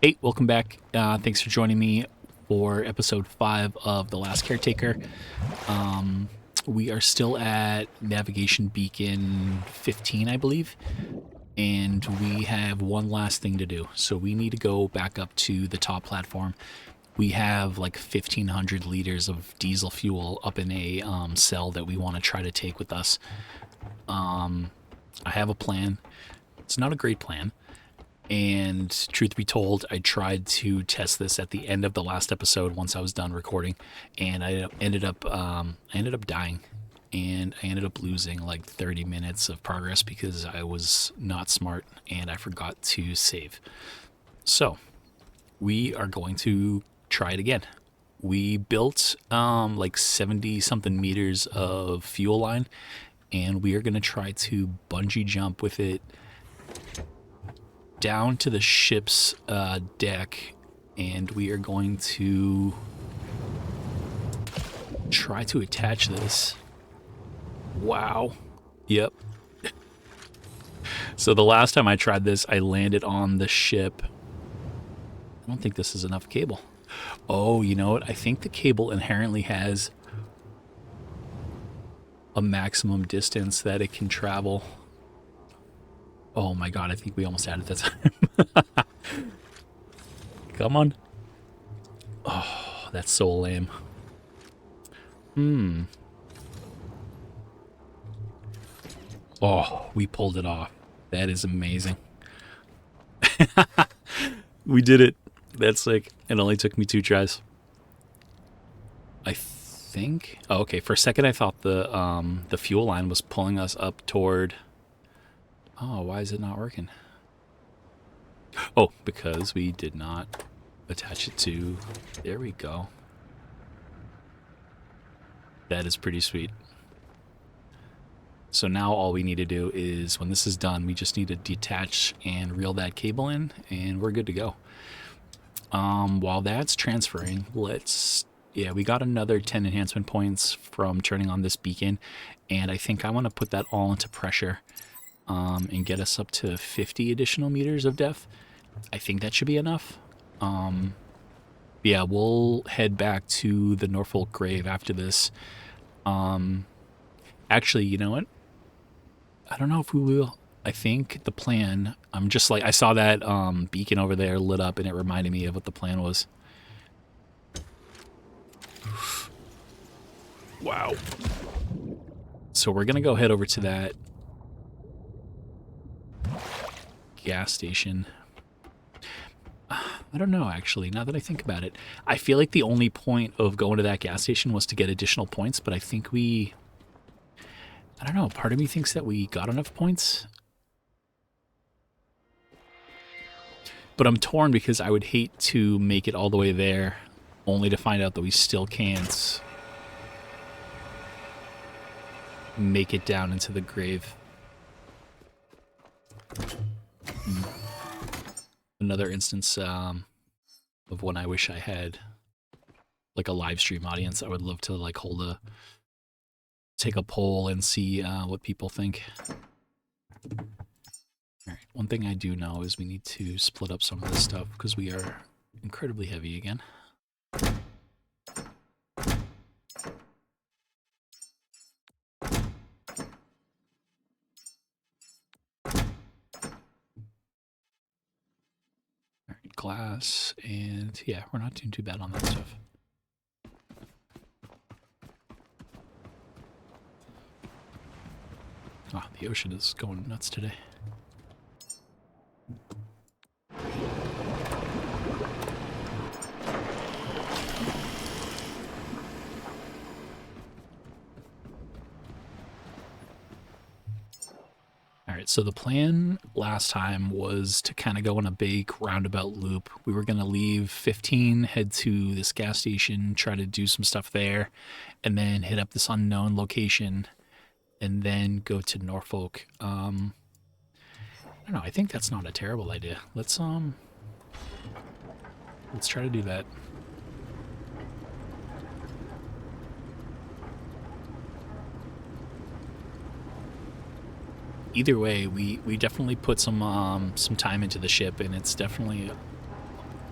Hey, welcome back. Thanks for joining me for episode 5 of The Last Caretaker. We are still at Navigation Beacon 15, I believe, and we have one last thing to do. So we need to go back up to the top platform. We have like 1,500 liters of diesel fuel up in a cell that we want to try to take with us. I have a plan. It's not a great plan. And truth be told, I tried to test this at the end of the last episode once I was done recording, and I ended up dying, and I ended up losing like 30 minutes of progress because I was not smart and I forgot to save. So we are going to try it again. We built like 70 something meters of fuel line, and we are going to try to bungee jump with it down to the ship's deck, and we are going to try to attach this. Wow. Yep. So the last time I tried this, I landed on the ship. I don't think this is enough cable. Oh, you know what? I think the cable inherently has a maximum distance that it can travel. Oh my god, I think we almost had it that time. Come on. Oh, that's so lame. Oh, we pulled it off. That is amazing. We did it. That's sick. It only took me 2 tries. I think... Oh, okay. For a second, I thought the fuel line was pulling us up toward... Oh, why is it not working? Oh, because we did not attach it to... There we go. That is pretty sweet. So now all we need to do is, when this is done, we just need to detach and reel that cable in, and we're good to go. While that's transferring, let's... Yeah, we got another 10 enhancement points from turning on this beacon, and I think I want to put that all into pressure. And get us up to 50 additional meters of depth. I think that should be enough. Yeah, we'll head back to the Norfolk Grave after this. Actually, you know what? I don't know if we will. I think the plan... I'm just like... I saw that beacon over there lit up, and it reminded me of what the plan was. Wow. So we're going to go head over to that gas station. I don't know, actually, now that I think about it. I feel like the only point of going to that gas station was to get additional points, but I think we... I don't know, part of me thinks that we got enough points. But I'm torn because I would hate to make it all the way there, only to find out that we still can't make it down into the grave. Another instance of when I wish I had like a live stream audience. I would love to like take a poll and see what people think. All right, one thing I do know is we need to split up some of this stuff because we are incredibly heavy again. Glass, and yeah, we're not doing too bad on that stuff. Ah, the ocean is going nuts today. Alright, so the plan last time was to kind of go in a big roundabout loop. We were going to leave 15, head to this gas station, try to do some stuff there, and then hit up this unknown location, and then go to Norfolk. I don't know, I think that's not a terrible idea. Let's try to do that. Either way, we definitely put some time into the ship, and it's definitely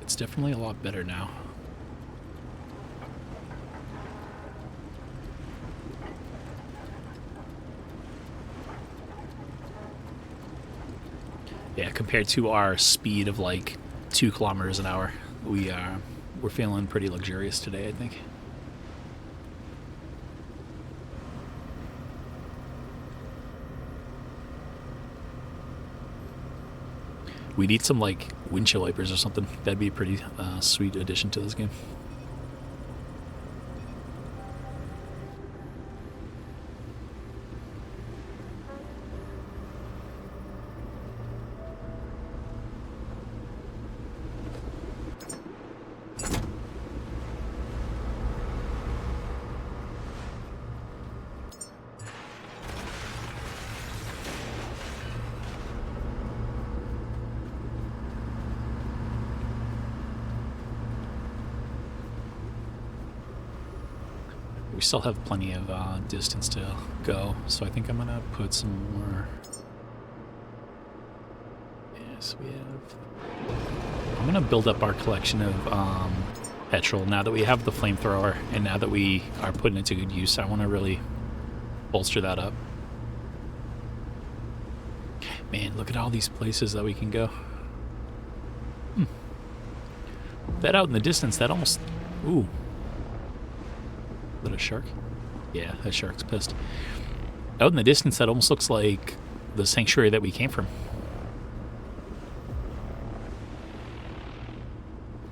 it's definitely a lot better now. Yeah, compared to our speed of like 2 kilometers an hour, we're feeling pretty luxurious today, I think. We need some like windshield wipers or something. That'd be a pretty sweet addition to this game. We still have plenty of distance to go, so I think I'm gonna put some more. Yes, we have. I'm gonna build up our collection of petrol now that we have the flamethrower, and now that we are putting it to good use. I want to really bolster that up. Man, look at all these places that we can go. That out in the distance, that almost. Ooh. Is that a shark? Yeah, that shark's pissed. Out in the distance, that almost looks like the sanctuary that we came from.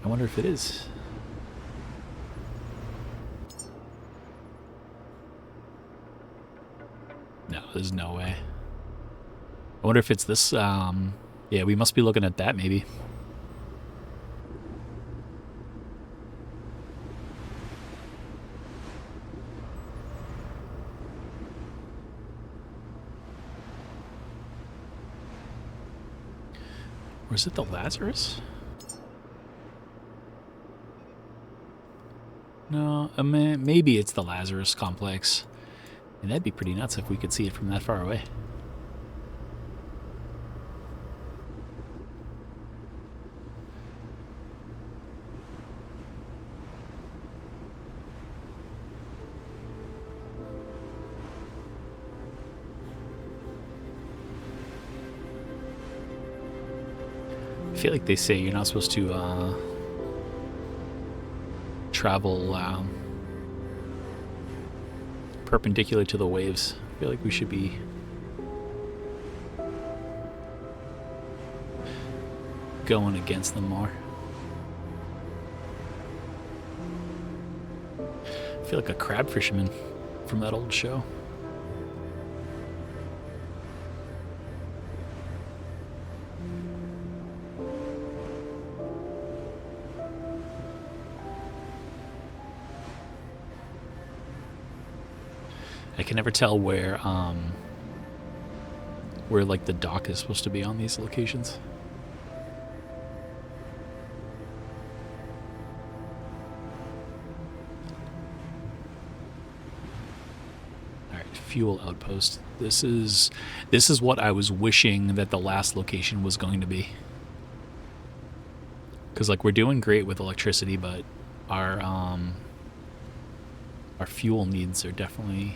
I wonder if it is. No, there's no way. I wonder if it's this, yeah, we must be looking at that, maybe. Or is it the Lazarus? No, I mean, maybe it's the Lazarus complex. And that'd be pretty nuts if we could see it from that far away. I feel like they say you're not supposed to travel perpendicular to the waves. I feel like we should be going against them more. I feel like a crab fisherman from that old show. I can never tell where like the dock is supposed to be on these locations. All right, Fuel Outpost. This is what I was wishing that the last location was going to be. Because like we're doing great with electricity, but our fuel needs are definitely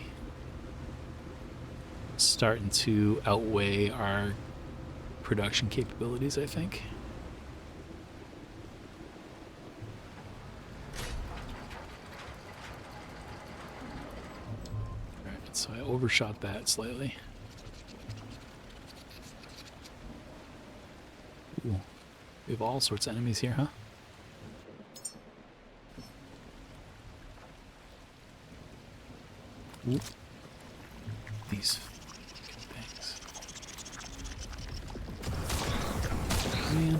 starting to outweigh our production capabilities, I think. Alright, so I overshot that slightly. Ooh, we have all sorts of enemies here, huh? Ooh. These things. Man.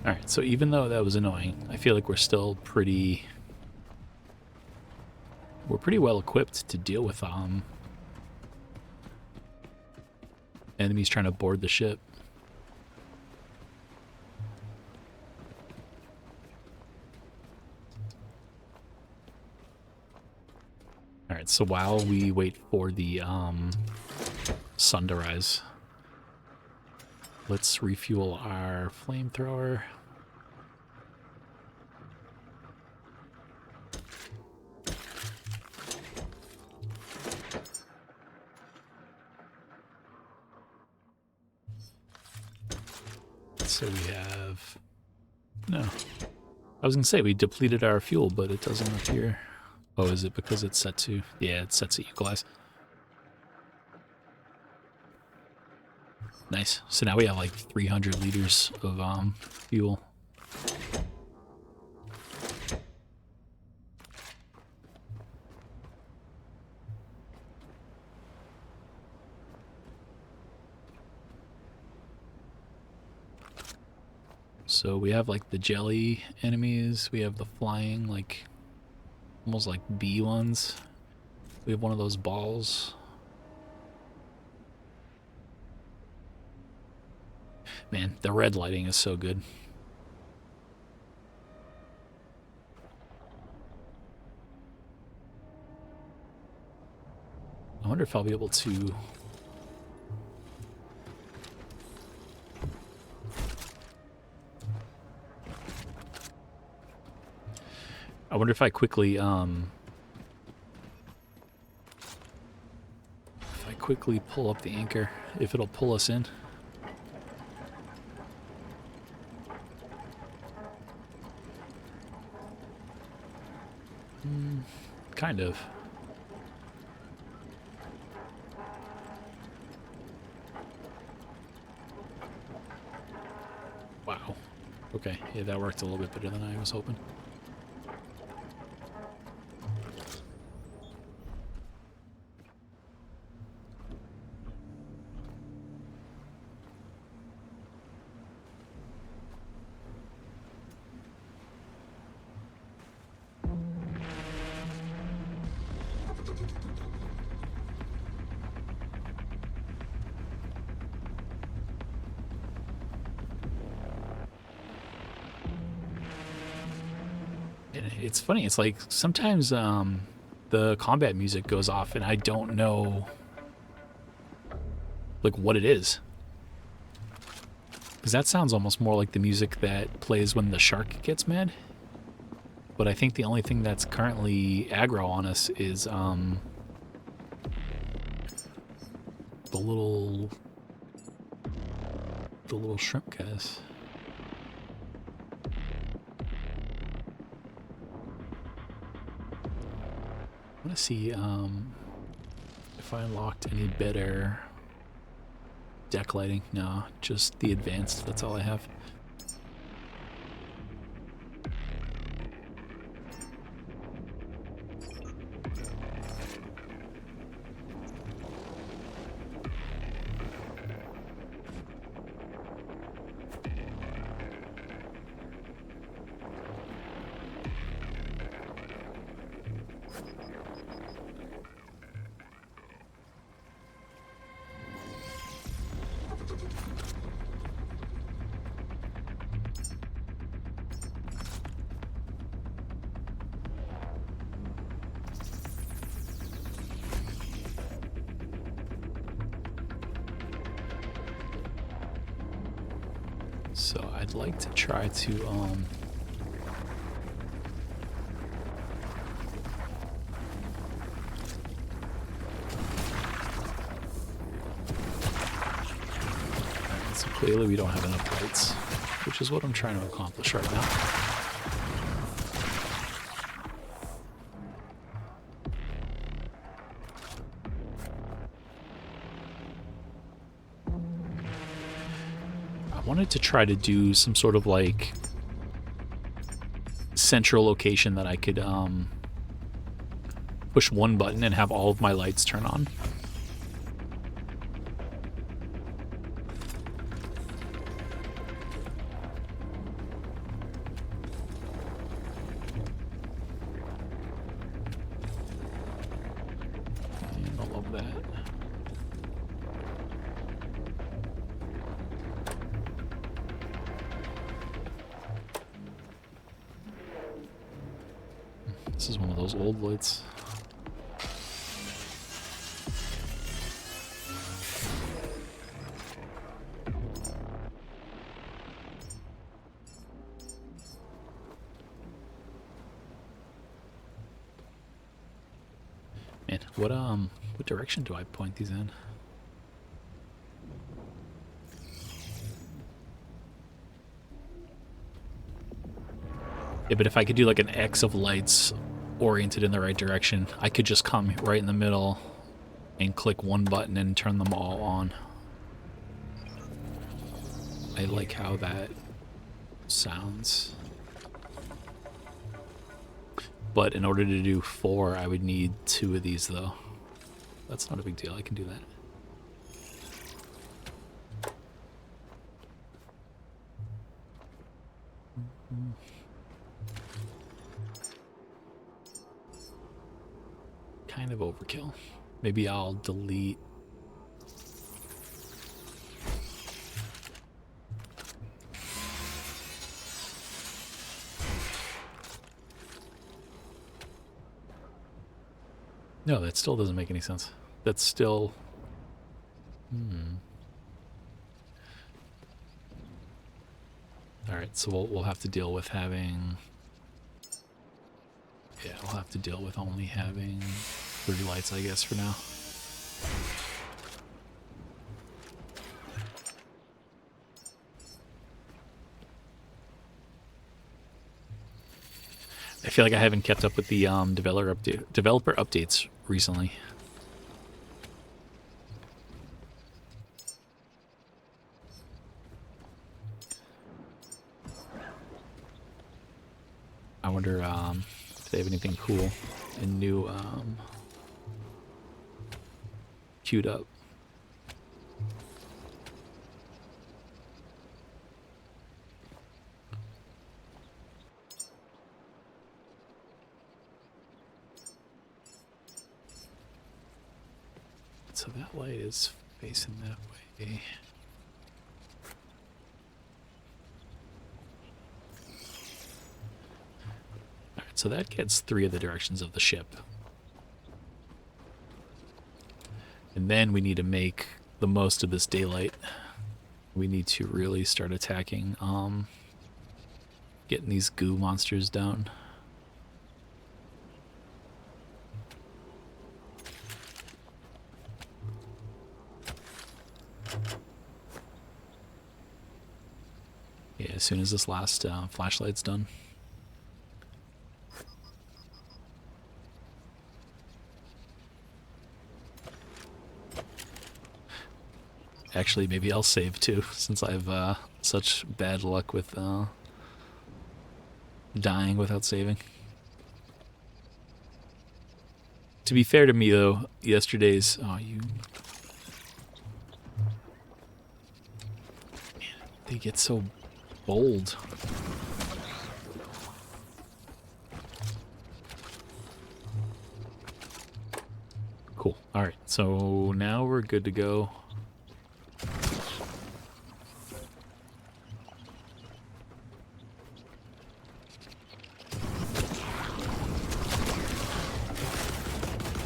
Alright, so even though that was annoying, I feel like we're still pretty we're pretty well equipped to deal with enemies trying to board the ship. All right, so while we wait for the sun to rise, let's refuel our flamethrower. So we have... No. I was going to say we depleted our fuel, but it doesn't appear. Oh, is it because it's set to... Yeah, it's set to equalize. Nice. So now we have like 300 liters of fuel. So we have like the jelly enemies, we have the flying, like almost like bee ones. We have one of those balls. Man, the red lighting is so good. I wonder if I'll be able to... I wonder if I quickly, pull up the anchor, if it'll pull us in. Kind of. Wow. Okay, yeah, that worked a little bit better than I was hoping. It's funny, it's like sometimes the combat music goes off and I don't know like what it is. Because that sounds almost more like the music that plays when the shark gets mad. But I think the only thing that's currently aggro on us is the little shrimp guys. I want to see if I unlocked any better deck lighting. No, just the advanced. That's all I have. So I'd like to try to so clearly we don't have enough lights, which is what I'm trying to accomplish right now. I wanted to try to do some sort of like central location that I could push one button and have all of my lights turn on. of that. This is one of those old lights. Man, what direction do I point these in? Yeah, but if I could do like an X of lights oriented in the right direction, I could just come right in the middle and click one button and turn them all on. I like how that sounds. But in order to do 4, I would need 2 of these, though. That's not a big deal. I can do that. Kind of overkill. Maybe I'll delete. No, that still doesn't make any sense. That's still... Alright, so we'll have to deal with having... Yeah, we'll have to deal with only having 3 lights, I guess, for now. I feel like I haven't kept up with the developer updates recently. I wonder if they have anything cool and new queued up. So that light is facing that way. Alright, so that gets 3 of the directions of the ship. And then we need to make the most of this daylight. We need to really start attacking, getting these goo monsters down. Yeah, as soon as this last flashlight's done. Actually, maybe I'll save too, since I've such bad luck with dying without saving. To be fair to me, though, yesterday's... Oh, you... Man, they get so bold. Cool. Alright, so now we're good to go.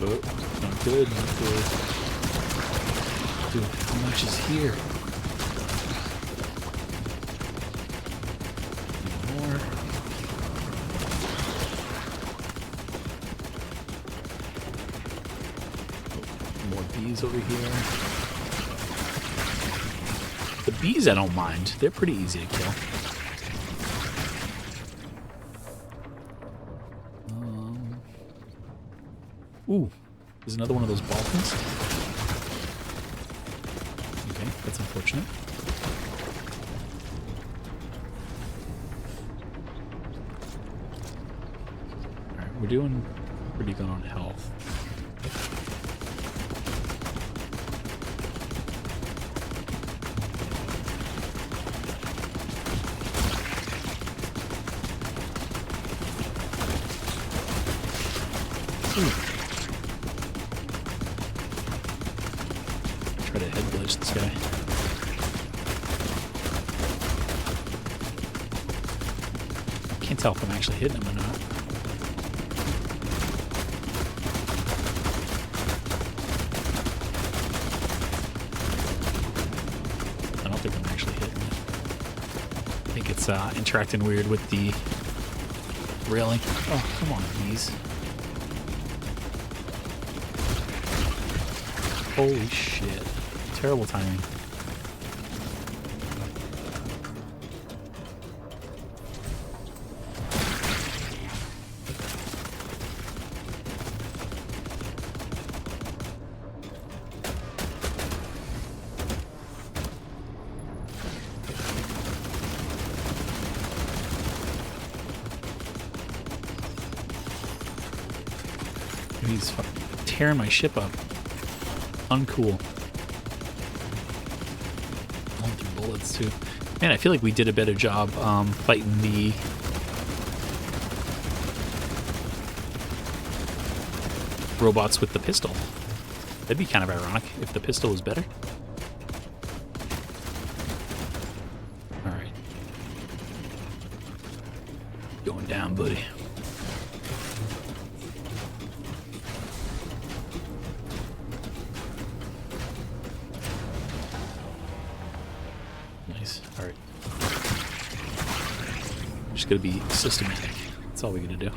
Oh, not good, not good. Dude, how much is here? More. Oh, more bees over here. The bees I don't mind. They're pretty easy to kill. Ooh, there's another one of those Balkans. Okay, that's unfortunate. Alright, we're doing pretty good on health. Try to head glitch this guy. Can't tell if I'm actually hitting him or not. I don't think I'm actually hitting him. I think it's interacting weird with the railing. Oh, come on, please. Holy shit. Terrible timing. He's tearing my ship up. Uncool. Going through bullets too. Man, I feel like we did a better job fighting the robots with the pistol. That'd be kind of ironic if the pistol was better. Alright. Going down, buddy. Nice. Alright. Just gotta be systematic. That's all we gotta do.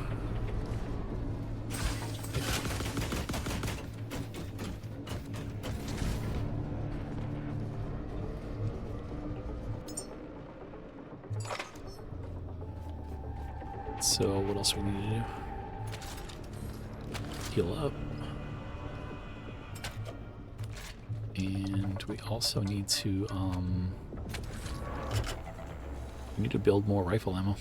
So what else we need to do? Heal up. And we also need to we need to build more rifle ammo.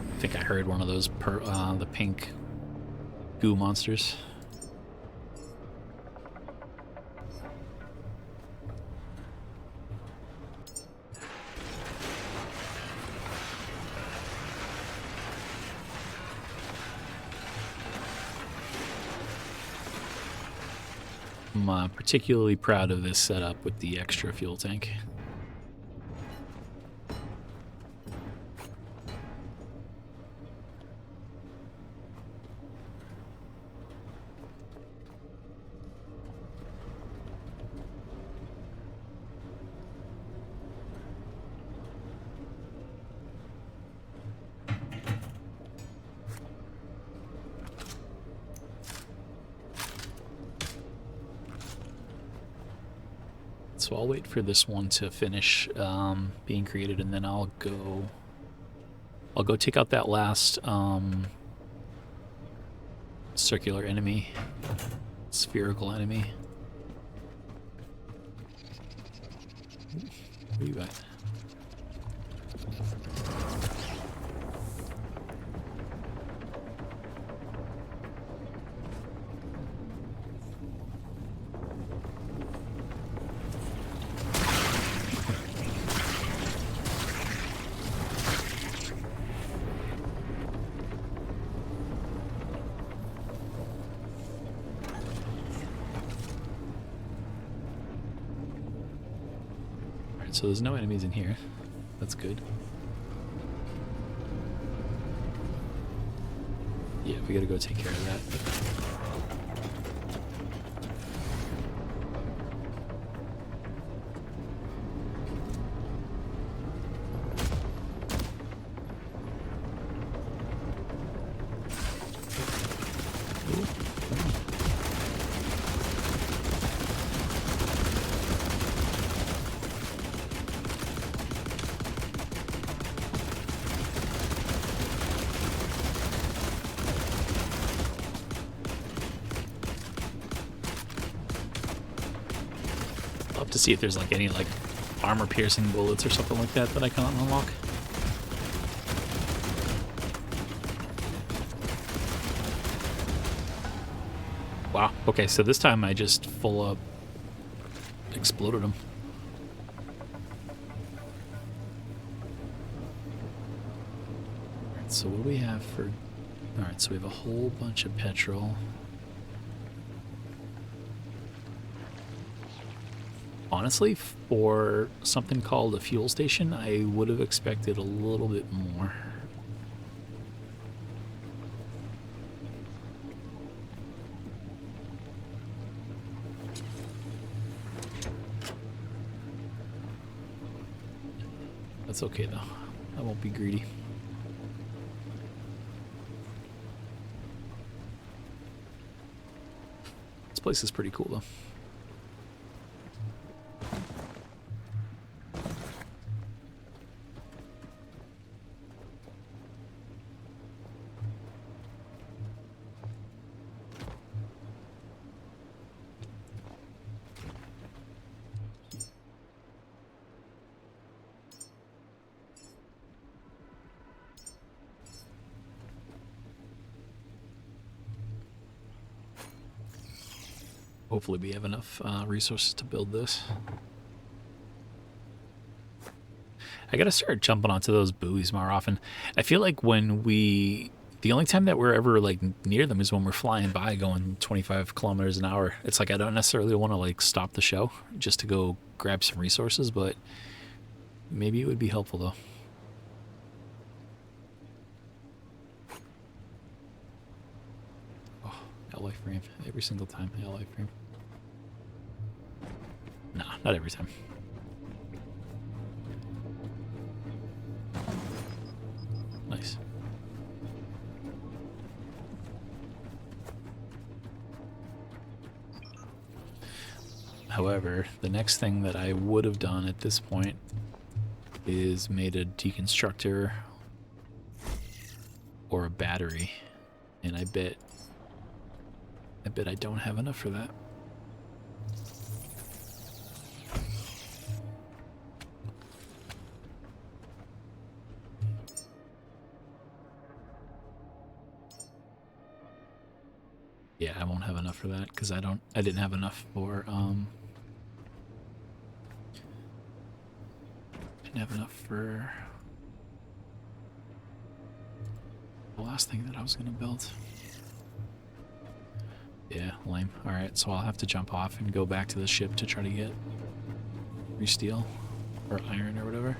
I think I heard one of those the pink goo monsters. I'm particularly proud of this setup with the extra fuel tank. So I'll wait for this one to finish being created, and then I'll go take out that last circular enemy, spherical enemy. Where you at? So there's no enemies in here. That's good. Yeah, we gotta go take care of that. To see if there's like any like armor piercing bullets or something like that that I can unlock. Wow. Okay, so this time I just full up exploded them. Alright, so what do we have for... Alright, so we have a whole bunch of petrol. Honestly, for something called a fuel station, I would have expected a little bit more. That's okay though. I won't be greedy. This place is pretty cool though. Hopefully we have enough resources to build this. I gotta start jumping onto those buoys more often. I feel like the only time that we're ever like near them is when we're flying by going 25 kilometers an hour. It's like I don't necessarily want to like stop the show just to go grab some resources, but maybe it would be helpful though. Oh, alloy frame. Every single time, alloy frame. No, not every time. Nice. However, the next thing that I would have done at this point is made a deconstructor or a battery, and I bet I don't have enough for that. Yeah, I won't have enough for that because I didn't have enough for didn't have enough for the last thing that I was gonna build. Yeah, lame. Alright, so I'll have to jump off and go back to the ship to try to get steel or iron or whatever.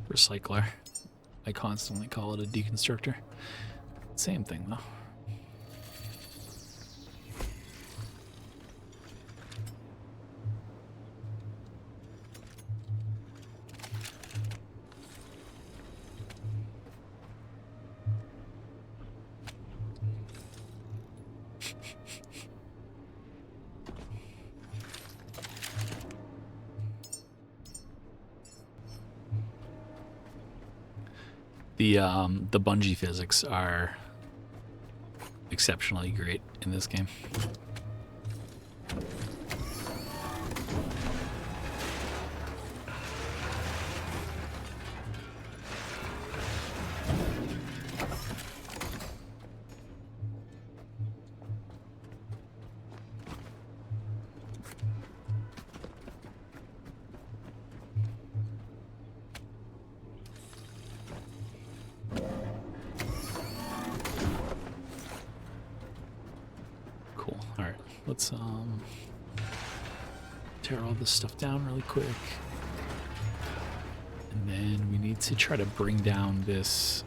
Recycler. I constantly call it a deconstructor. Same thing though. The bungee physics are exceptionally great in this game. Let's tear all this stuff down really quick. And then we need to try to bring down this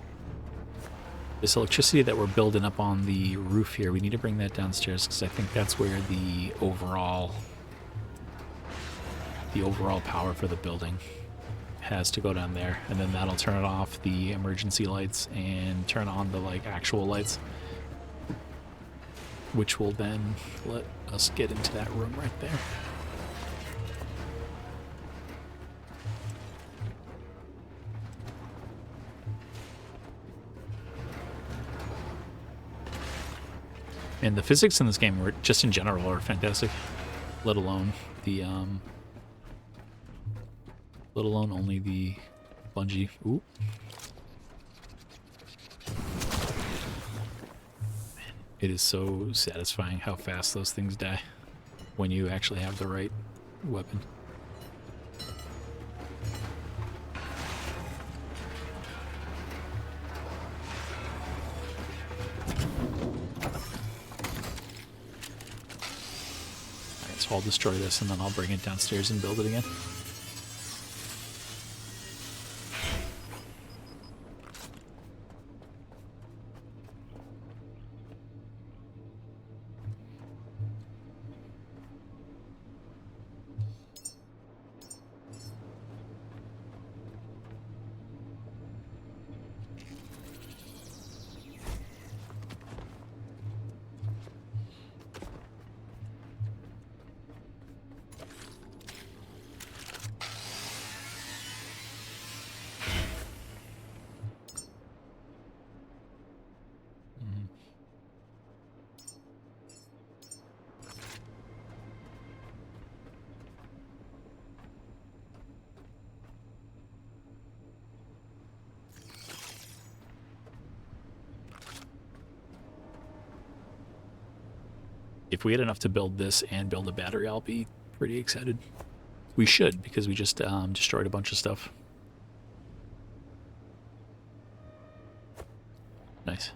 This electricity that we're building up on the roof here, we need to bring that downstairs because I think that's where the overall power for the building has to go down there, and then that'll turn off the emergency lights and turn on the like actual lights, which will then let us get into that room right there. And the physics in this game, are just in general, are fantastic. Let alone the, let alone only the bungee. Ooh. Man, it is so satisfying how fast those things die when you actually have the right weapon. I'll destroy this and then I'll bring it downstairs and build it again. If we had enough to build this and build a battery, I'll be pretty excited. We should, because we just destroyed a bunch of stuff. Nice.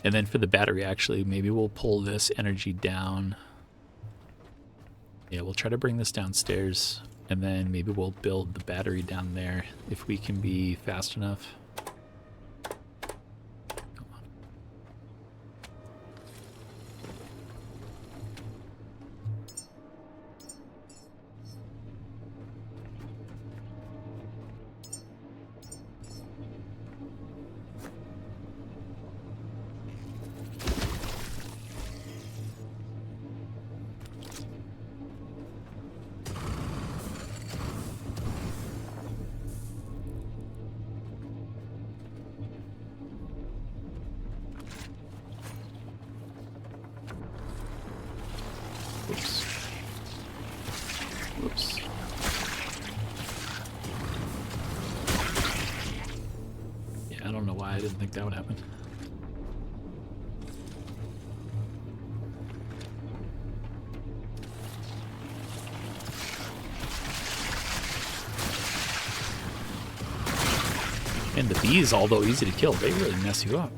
And then for the battery, actually, maybe we'll pull this energy down. Yeah, we'll try to bring this downstairs, and then maybe we'll build the battery down there if we can be fast enough. Come on. Whoops. Whoops. Yeah, I don't know why I didn't think that would happen. And the bees, although easy to kill, they really mess you up.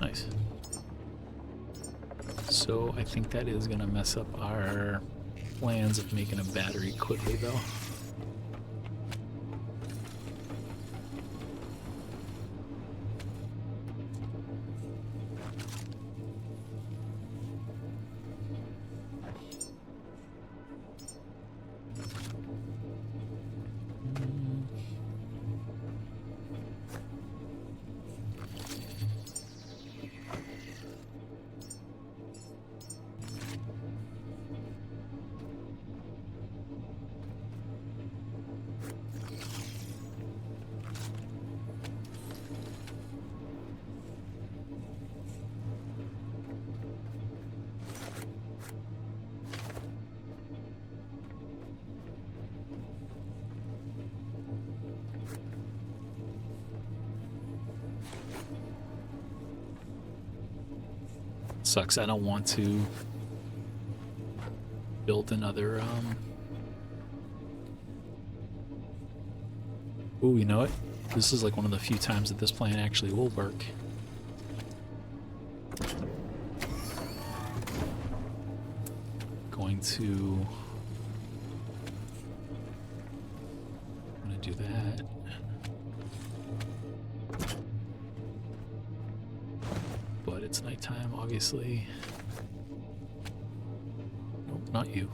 Nice. So I think that is going to mess up our plans of making a battery quickly, though. Sucks. I don't want to build another. Ooh, you know what? This is like one of the few times that this plan actually will work. Going to. I'm gonna do that. But it's nighttime, obviously. Nope, not you.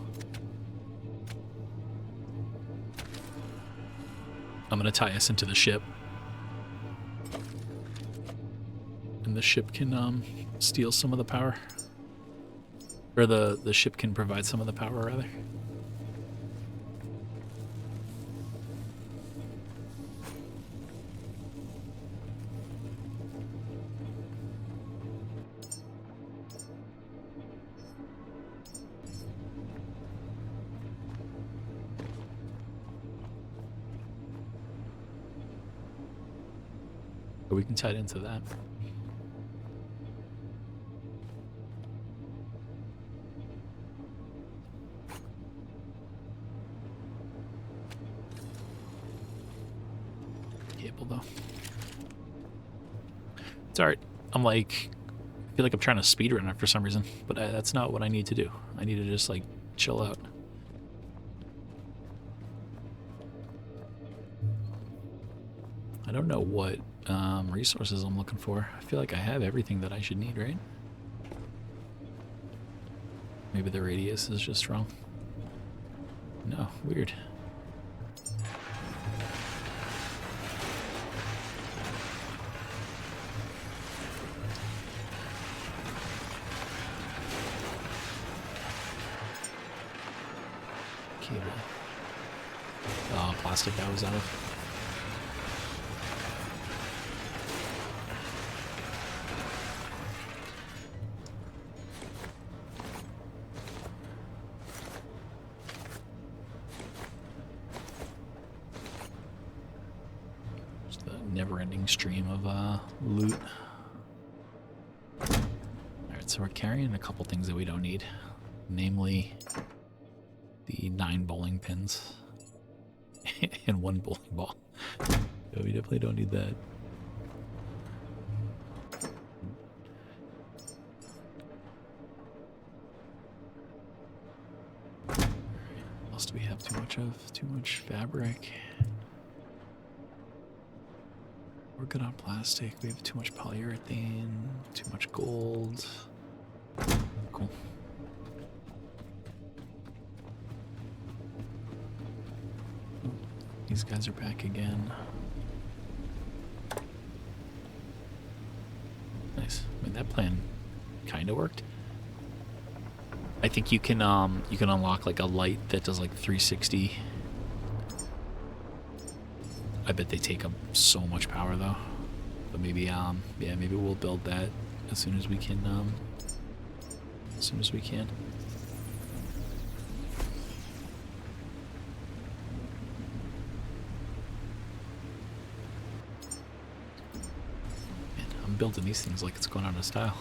I'm gonna tie us into the ship. And the ship can steal some of the power. Or the ship can provide some of the power, rather. But we can tie it into that. Cable though. It's alright. I'm like, I feel like I'm trying to speedrun it for some reason, but that's not what I need to do. I need to just like chill out. I don't know what resources I'm looking for. I feel like I have everything that I should need, right? Maybe the radius is just wrong. No, weird. Cable. Oh, plastic I was out of. Never-ending stream of loot. Alright, so we're carrying a couple things that we don't need. Namely, the 9 bowling pins. And 1 bowling ball. So we definitely don't need that. What else do we have too much of? Too much fabric. We're good on plastic. We have too much polyurethane, too much gold. Cool. These guys are back again. Nice. I mean, that plan kind of worked. I think you can unlock like a light that does like 360. I bet they take up so much power though. But maybe yeah, maybe we'll build that as soon as we can as soon as we can. Man, I'm building these things like it's going out of style.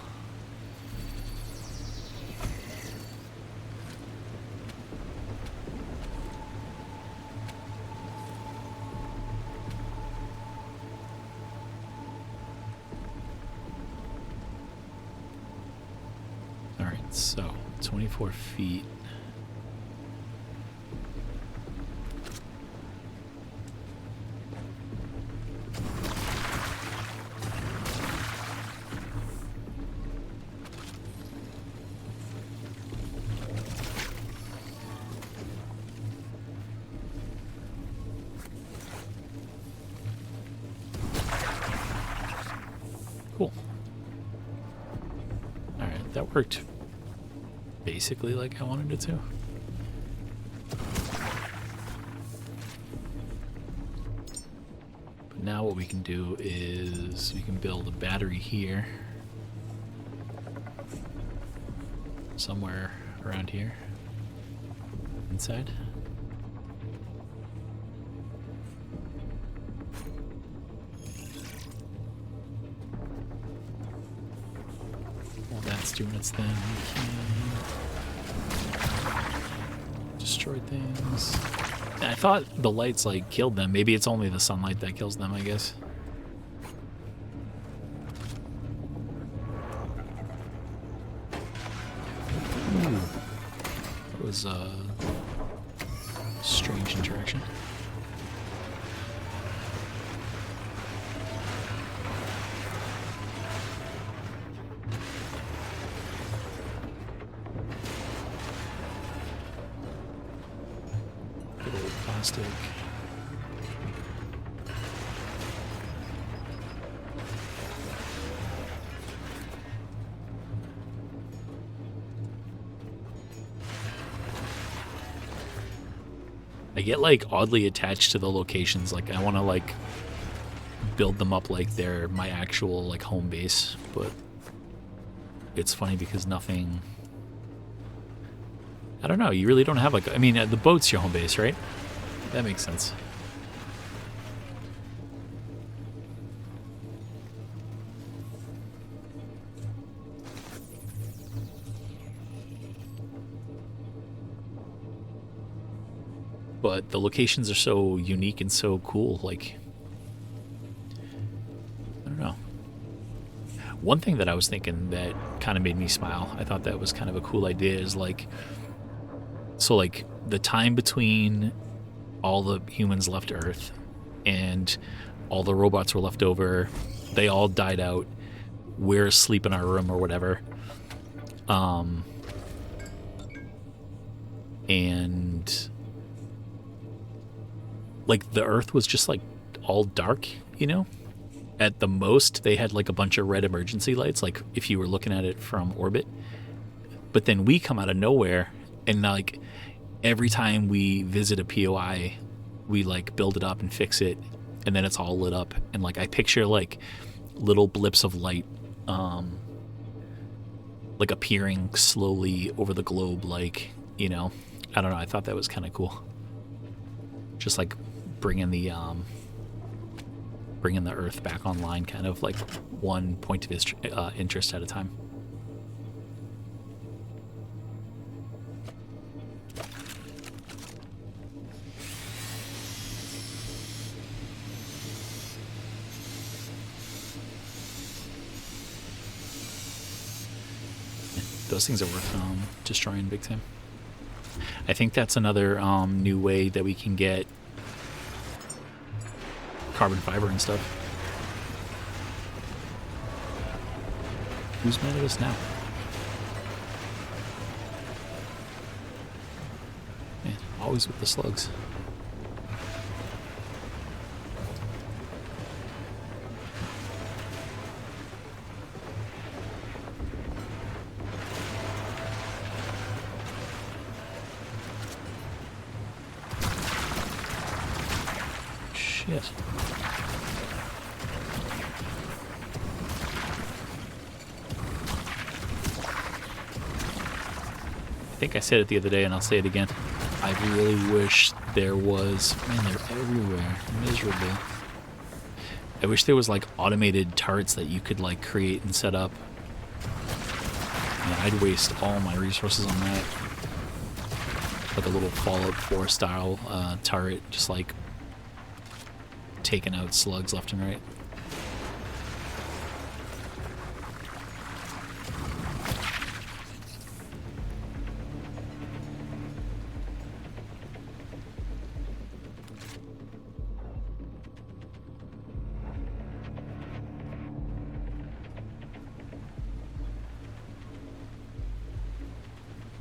So, 24 feet. Cool. All right, that worked. Basically like I wanted it to. But now what we can do is we can build a battery here. Somewhere around here. Inside. That's doing its thing. We can destroy things. I thought the lights like killed them. Maybe it's only the sunlight that kills them, I guess. Ooh. That was a strange interaction. Plastic. I get like oddly attached to the locations. Like I want to like build them up like they're my actual like home base, but it's funny because nothing. I don't know. You really don't have like. I mean, the boat's your home base, right? That makes sense. But the locations are so unique and so cool. Like, I don't know. One thing that I was thinking that kind of made me smile, I thought that was kind of a cool idea, is like, so like the time between all the humans left Earth and all the robots were left over, they all died out, we're asleep in our room or whatever, and like the Earth was just like all dark, you know. At the most they had like a bunch of red emergency lights, like if you were looking at it from orbit. But then we come out of nowhere, and like every time we visit a POI, we like build it up and fix it, and then it's all lit up. And like I picture like little blips of light like appearing slowly over the globe, like, you know, I don't know, I thought that was kind of cool. Just like bringing the Earth back online, kind of like one point of interest at a time. Those things are worth destroying big time. I think that's another new way that we can get carbon fiber and stuff. Who's mad at us now? Man, always with the slugs. Shit. I think I said it the other day, and I'll say it again. I really wish there was... Man, they're everywhere. Miserable. I wish there was, like, automated turrets that you could, like, create and set up. Man, I'd waste all my resources on that. Like a little Fallout 4 style turret, just, like, taking out slugs left and right.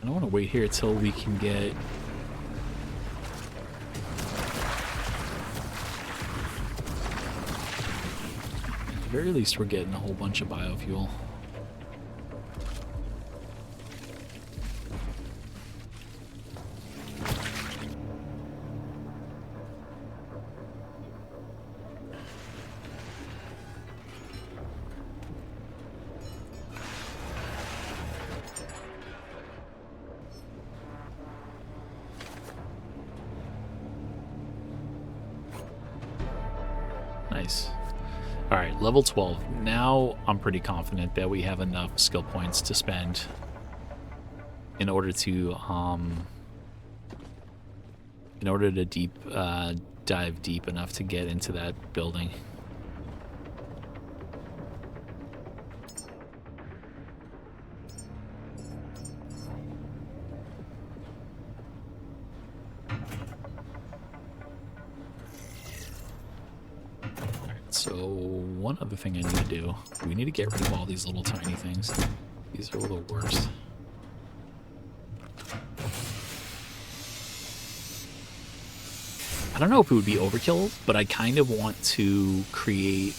I don't want to wait here till we can get... At the very least, we're getting a whole bunch of biofuel. Nice. All right, level 12. Now I'm pretty confident that we have enough skill points to spend in order to dive deep enough to get into that building. So one other thing I need to do, we need to get rid of all these little tiny things. These are the worst. I don't know if it would be overkill, but I kind of want to create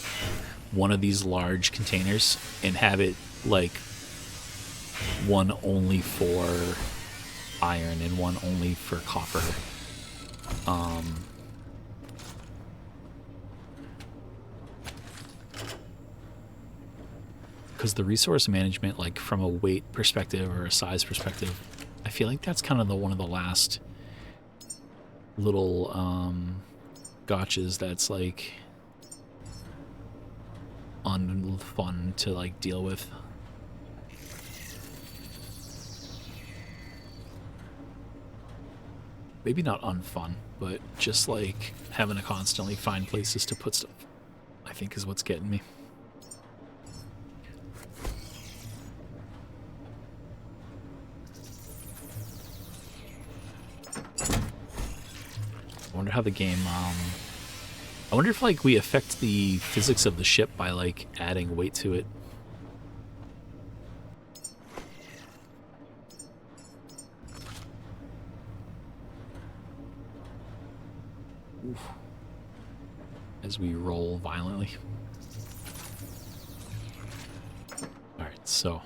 one of these large containers and have it like one only for iron and one only for copper. Because the resource management, like from a weight perspective or a size perspective, I feel like that's kind of one of the last little gotchas that's like unfun to like deal with. Maybe not unfun, but just like having to constantly find places to put stuff, I think is what's getting me. I wonder how the game, I wonder if like we affect the physics of the ship by like adding weight to it. Oof. As we roll violently. Alright, so.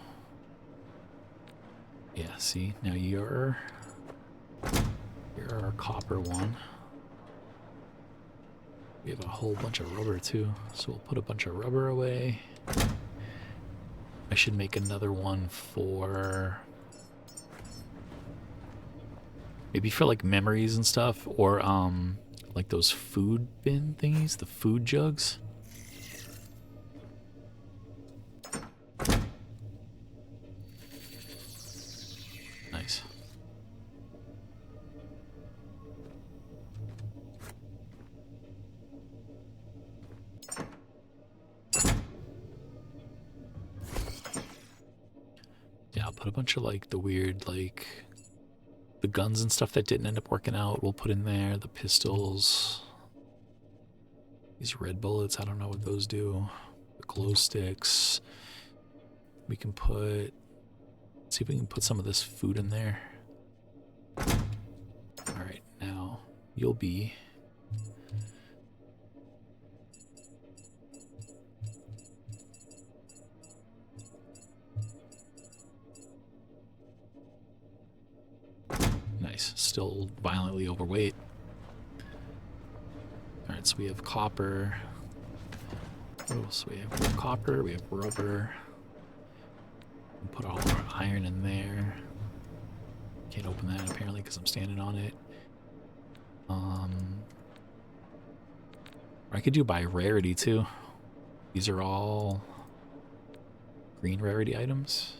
Yeah, see, now you're our copper one. We have a whole bunch of rubber too, so we'll put a bunch of rubber away. I should make another one for maybe for like memories and stuff, or like those food bin thingies, the food jugs. Nice. Yeah, I'll put a bunch of like the weird, like the guns and stuff that didn't end up working out, we'll put in there. The pistols. These red bullets, I don't know what those do. The glow sticks. We can put, see if we can put some of this food in there. Alright, now you'll be nice, still violently overweight. Alright, so we have copper. What else? We have copper, we have rubber. We'll put all our iron in there. Can't open that apparently because I'm standing on it. Or I could do by rarity too. These are all green rarity items.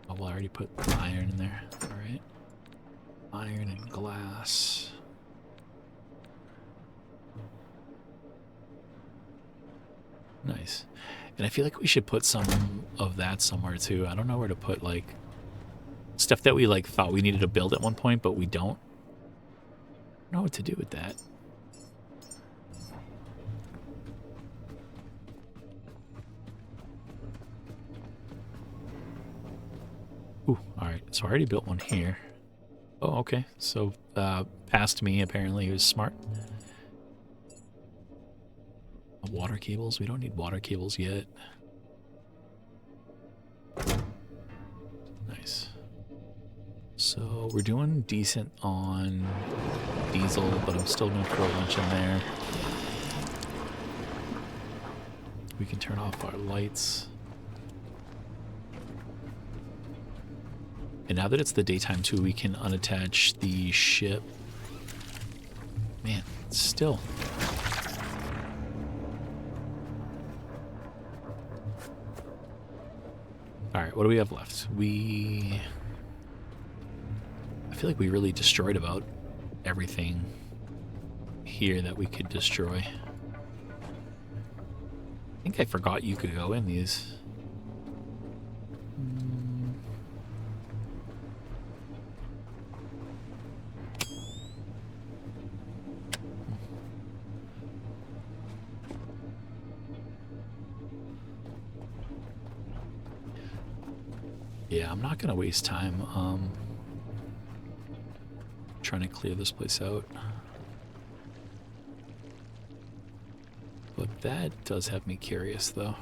Oh, well, I already put iron in there. Alright. Iron and glass. Nice. And I feel like we should put some of that somewhere too. I don't know where to put like stuff that we like thought we needed to build at one point, but we don't. I don't know what to do with that. Ooh, alright. So I already built one here. Oh, okay. So, past me, apparently he was smart. Water cables? We don't need water cables yet. Nice. So, we're doing decent on diesel, but I'm still going to throw a bunch in there. We can turn off our lights. And now that it's the daytime too, we can unattach the ship Still. Alright, what do we have left? I feel like we really destroyed about everything here that we could destroy. I think I forgot you could go in these. Yeah, I'm not gonna waste time trying to clear this place out. But that does have me curious, though.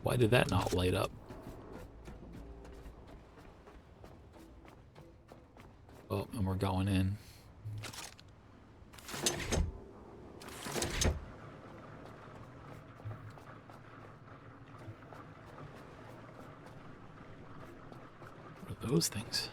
Why did that not light up? Oh, and we're going in. What are those things?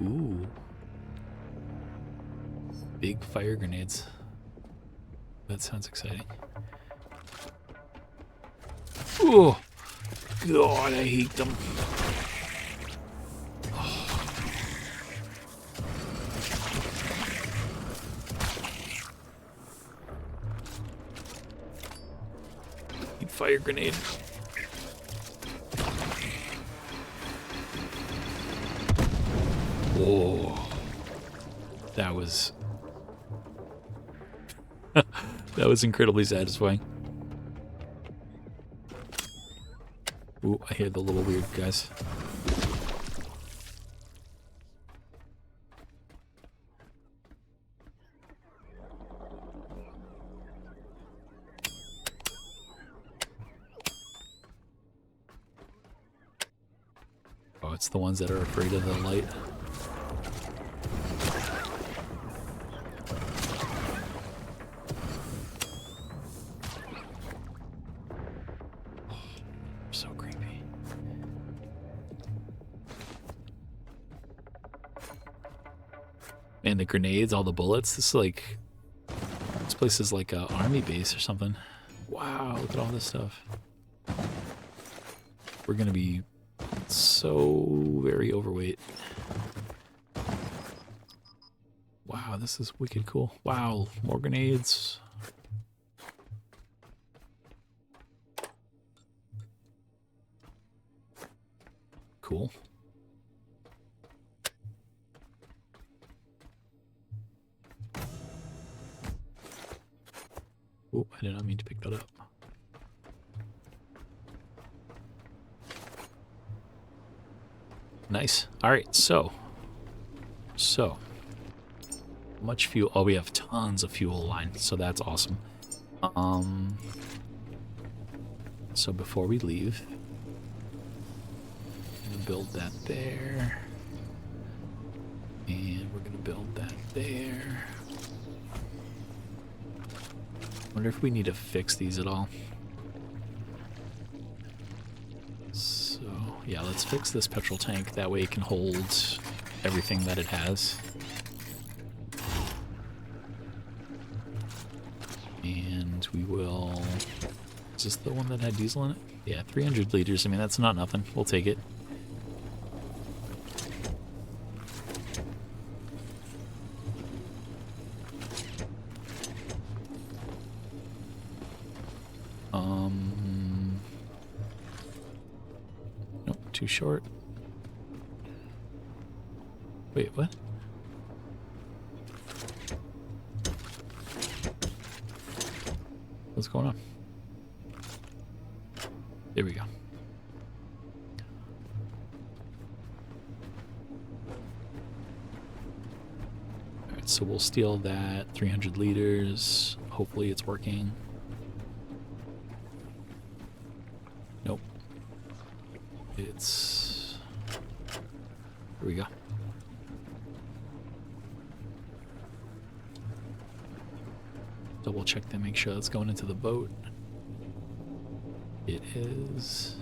Ooh. Big fire grenades. That sounds exciting. Oh, God, I hate them. Oh. Big fire grenade. Whoa. That was... that was incredibly satisfying. Ooh, I hear the little weird guys. Oh, it's the ones that are afraid of the light. So creepy. And the grenades, all the bullets. This place is like a army base or something. Wow, look at all this stuff. We're gonna be so very overweight. Wow, this is wicked cool. Wow, more grenades. Cool. Oh, I did not mean to pick that up. Nice. All right, so much fuel. Oh, we have tons of fuel line, so that's awesome. So before we leave, I'm gonna build that there, and we're gonna build that there. Wonder if we need to fix these at all. So yeah, let's fix this petrol tank. That way it can hold everything that it has. And we will... Is this the one that had diesel in it? Yeah, 300 liters. I mean, that's not nothing. We'll take it. Nope, too short. Wait, what? What's going on? There we go. Alright, so we'll steal that 300 liters. Hopefully it's working. Nope. It's... Here we go. Double check to make sure that's going into the boat. It is.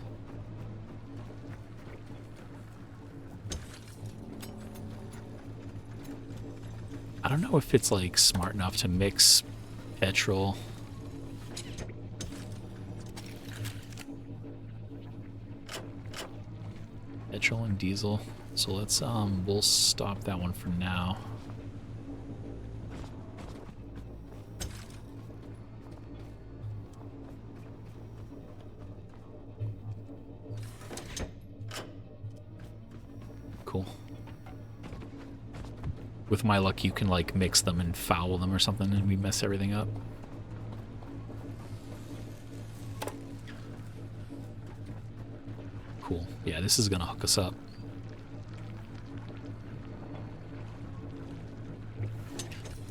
I don't know if it's like smart enough to mix petrol. Petrol and diesel. So let's we'll stop that one for now. Cool. With my luck, you can like mix them and foul them or something and we mess everything up. Cool. Yeah, this is gonna hook us up.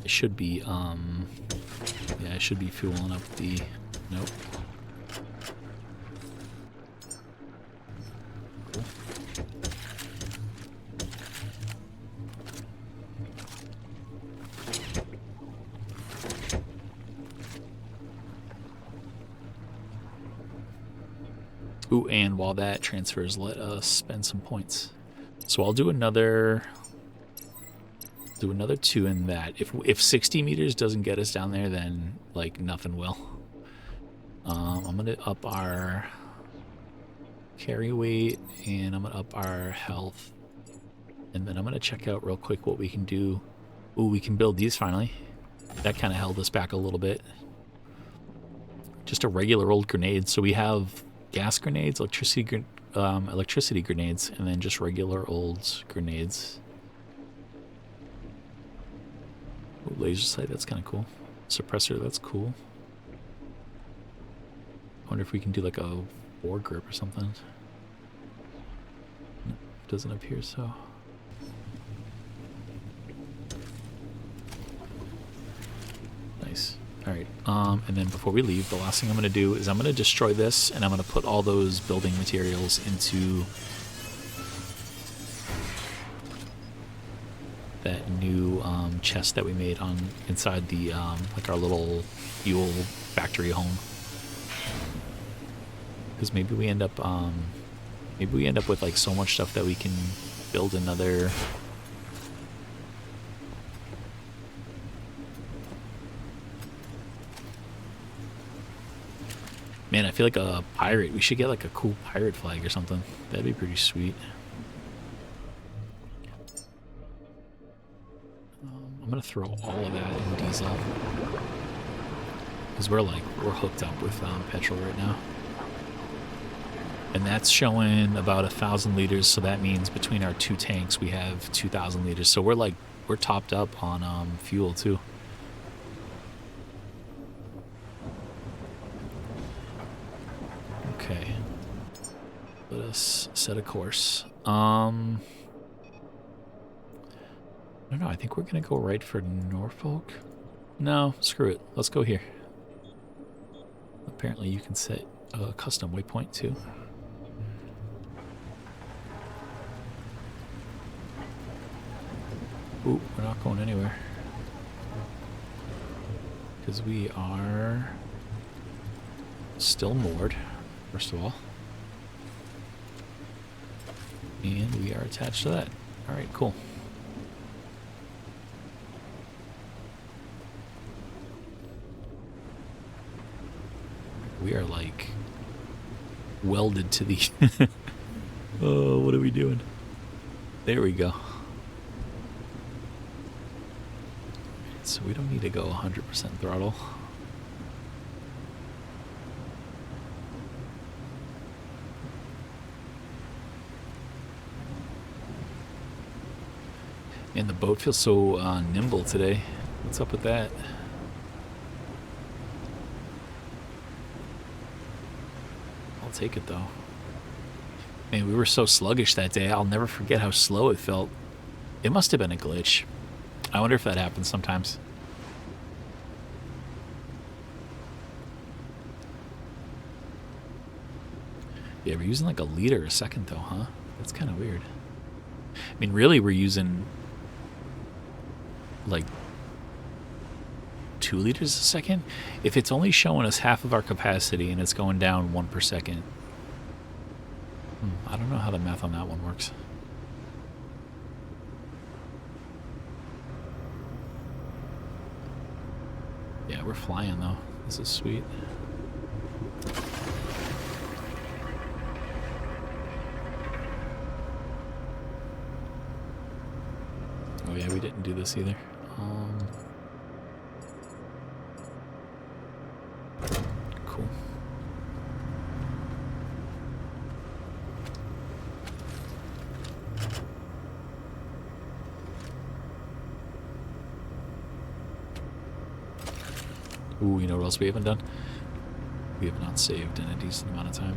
It should be, yeah, it should be fueling up the, nope. Cool. Ooh, and while that transfers, let us spend some points. So I'll do another 2 in that. If 60 meters doesn't get us down there, then like nothing will. I'm gonna up our carry weight and I'm gonna up our health, and then I'm gonna check out real quick what we can do. Ooh, we can build these finally. That kind of held us back a little bit. Just a regular old grenade. So we have gas grenades, electricity grenades, and then just regular old grenades. Ooh, laser sight, that's kind of cool. Suppressor, that's cool. I wonder if we can do like a foregrip or something. No, doesn't appear so. Nice. Alright, and then before we leave, the last thing I'm going to do is I'm going to destroy this, and I'm going to put all those building materials into that new chest that we made on inside the like our little fuel factory home. Because maybe we end up with like so much stuff that we can build another. Man, I feel like a pirate. We should get like a cool pirate flag or something. That'd be pretty sweet. I'm gonna throw all of that in diesel because we're hooked up with petrol right now, and that's showing about 1,000 liters. So that means between our 2 tanks we have 2,000 liters. So we're topped up on fuel too. Okay, let us set a course. I don't know, I think we're gonna go right for Norfolk. No, screw it. Let's go here. Apparently you can set a custom waypoint too. Ooh, we're not going anywhere. Because we are still moored, first of all. And we are attached to that. Alright, cool. We are like welded to the oh, what are we doing? There we go. So we don't need to go 100% throttle. And the boat feels so nimble today. What's up with that? I'll take it though. Man, we were so sluggish that day. I'll never forget how slow it felt. It must have been a glitch. I wonder if that happens sometimes. Yeah, we're using like a liter a second though, huh? That's kind of weird. I mean, really, we're using like 2 liters a second, if it's only showing us half of our capacity and it's going down 1 per second. I don't know how the math on that one works. Yeah, we're flying though. This is sweet. Oh yeah, we didn't do this either. Cool. Ooh, you know what else we haven't done? We have not saved in a decent amount of time.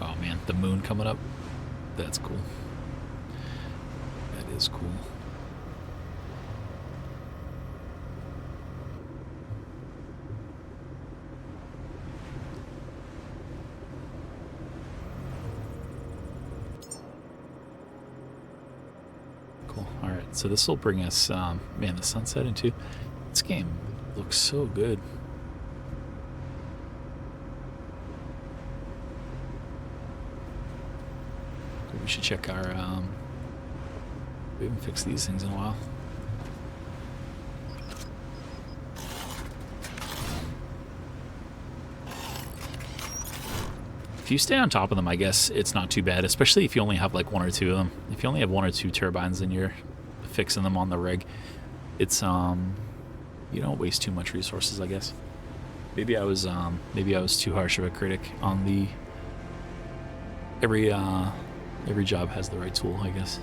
Oh man, the moon coming up. That's cool. That is cool. Alright, so this will bring us, man, the sunset into... This game looks so good. We should check our, we haven't fixed these things in a while. If you stay on top of them, I guess it's not too bad, especially if you only have like 1 or 2 of them. If you only have 1 or 2 turbines and you're fixing them on the rig, it's you don't waste too much resources, I guess. Maybe I was too harsh of a critic on the every job has the right tool, I guess.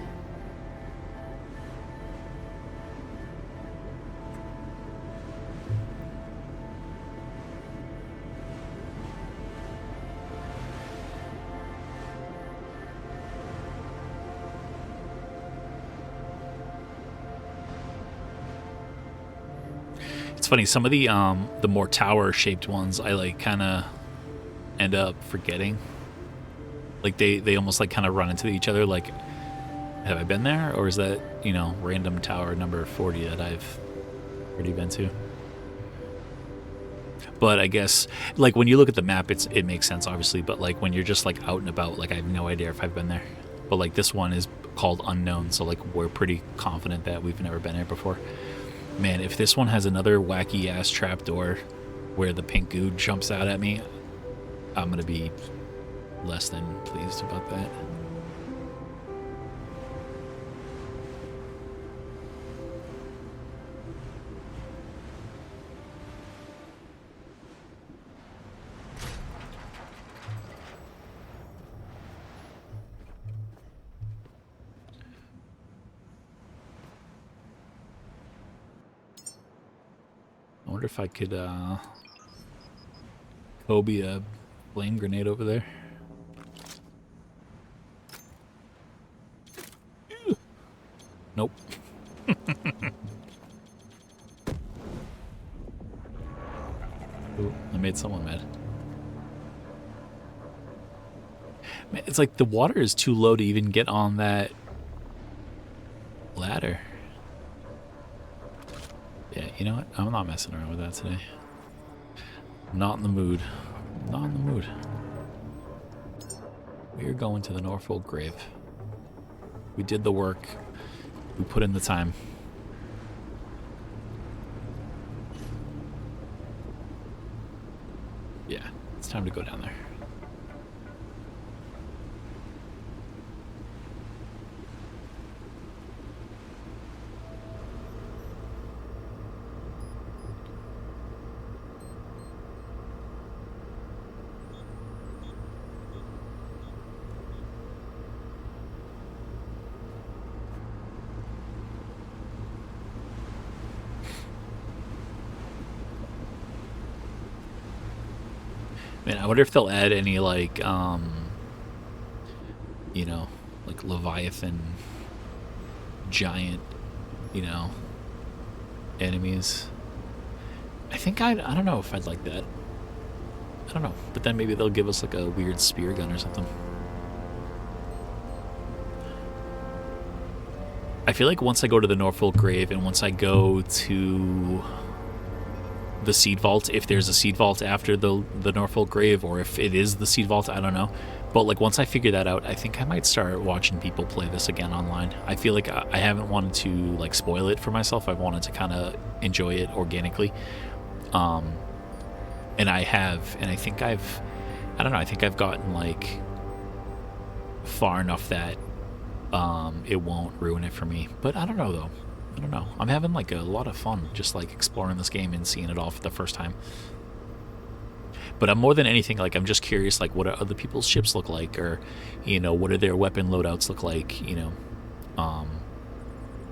It's funny, some of the more tower-shaped ones, I like kind of end up forgetting. Like they almost like kind of run into each other. Like, have I been there, or is that, you know, random tower number 40 that I've already been to? But I guess like when you look at the map, it makes sense, obviously. But like when you're just like out and about, like I have no idea if I've been there. But like this one is called unknown, so like we're pretty confident that we've never been there before. Man, if this one has another wacky ass trapdoor where the pink goo jumps out at me, I'm gonna be less than pleased about that. I wonder if I could Kobe a flame grenade over there. Nope. Ooh, I made someone mad. Man, it's like the water is too low to even get on that ladder. Yeah, you know what? I'm not messing around with that today. I'm not in the mood. I'm not in the mood. We are going to the Norfolk Grave. We did the work. We put in the time. Yeah, it's time to go down there. Man, I wonder if they'll add any, like, you know, like Leviathan giant, you know, enemies. I think I don't know if I'd like that. I don't know. But then maybe they'll give us, like, a weird spear gun or something. I feel like once I go to the Norfolk Grave and once I go to the Seed Vault, if there's a Seed Vault after the Norfolk Grave, or if it is the Seed Vault, I don't know. But like once I figure that out, I think I might start watching people play this again online. I feel like I haven't wanted to like spoil it for myself. I've wanted to kind of enjoy it organically. And I have, and I think I don't know, I think I've gotten like far enough that it won't ruin it for me. But I don't know though. I don't know. I'm having like a lot of fun just like exploring this game and seeing it all for the first time. But I'm more than anything, like, I'm just curious, like, what do other people's ships look like? Or, you know, what do their weapon loadouts look like? You know,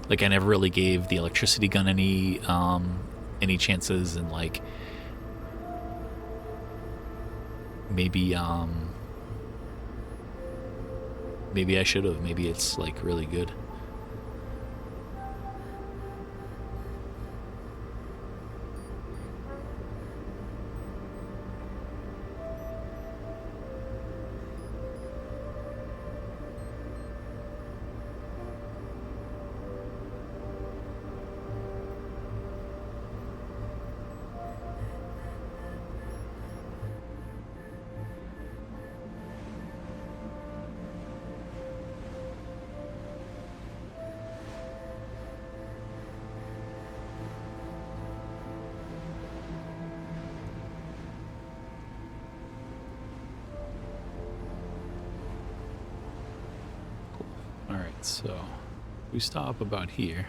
like, I never really gave the electricity gun any chances, and, like, maybe I should have. Maybe it's, like, really good. So, we stop about here.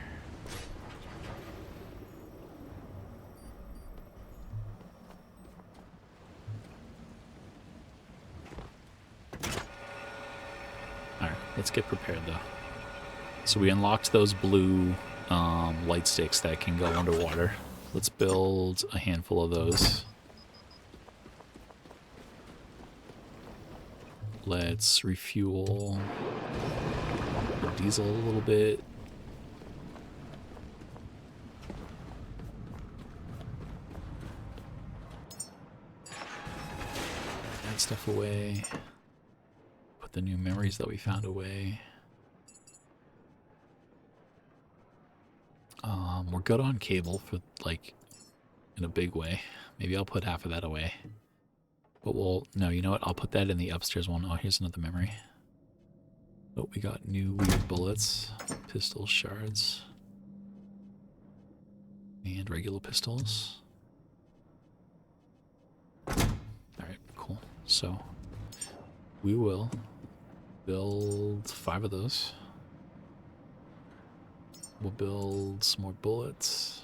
Alright, let's get prepared though. So we unlocked those blue light sticks that can go underwater. Let's build a handful of those. Let's refuel the diesel a little bit. Add stuff away. Put the new memories that we found away. We're good on cable for, like, in a big way. Maybe I'll put half of that away. But no, you know what? I'll put that in the upstairs one. Oh, here's another memory. Oh, we got new weird bullets, pistol shards, and regular pistols. Alright, cool. So, we will build 5 of those. We'll build some more bullets.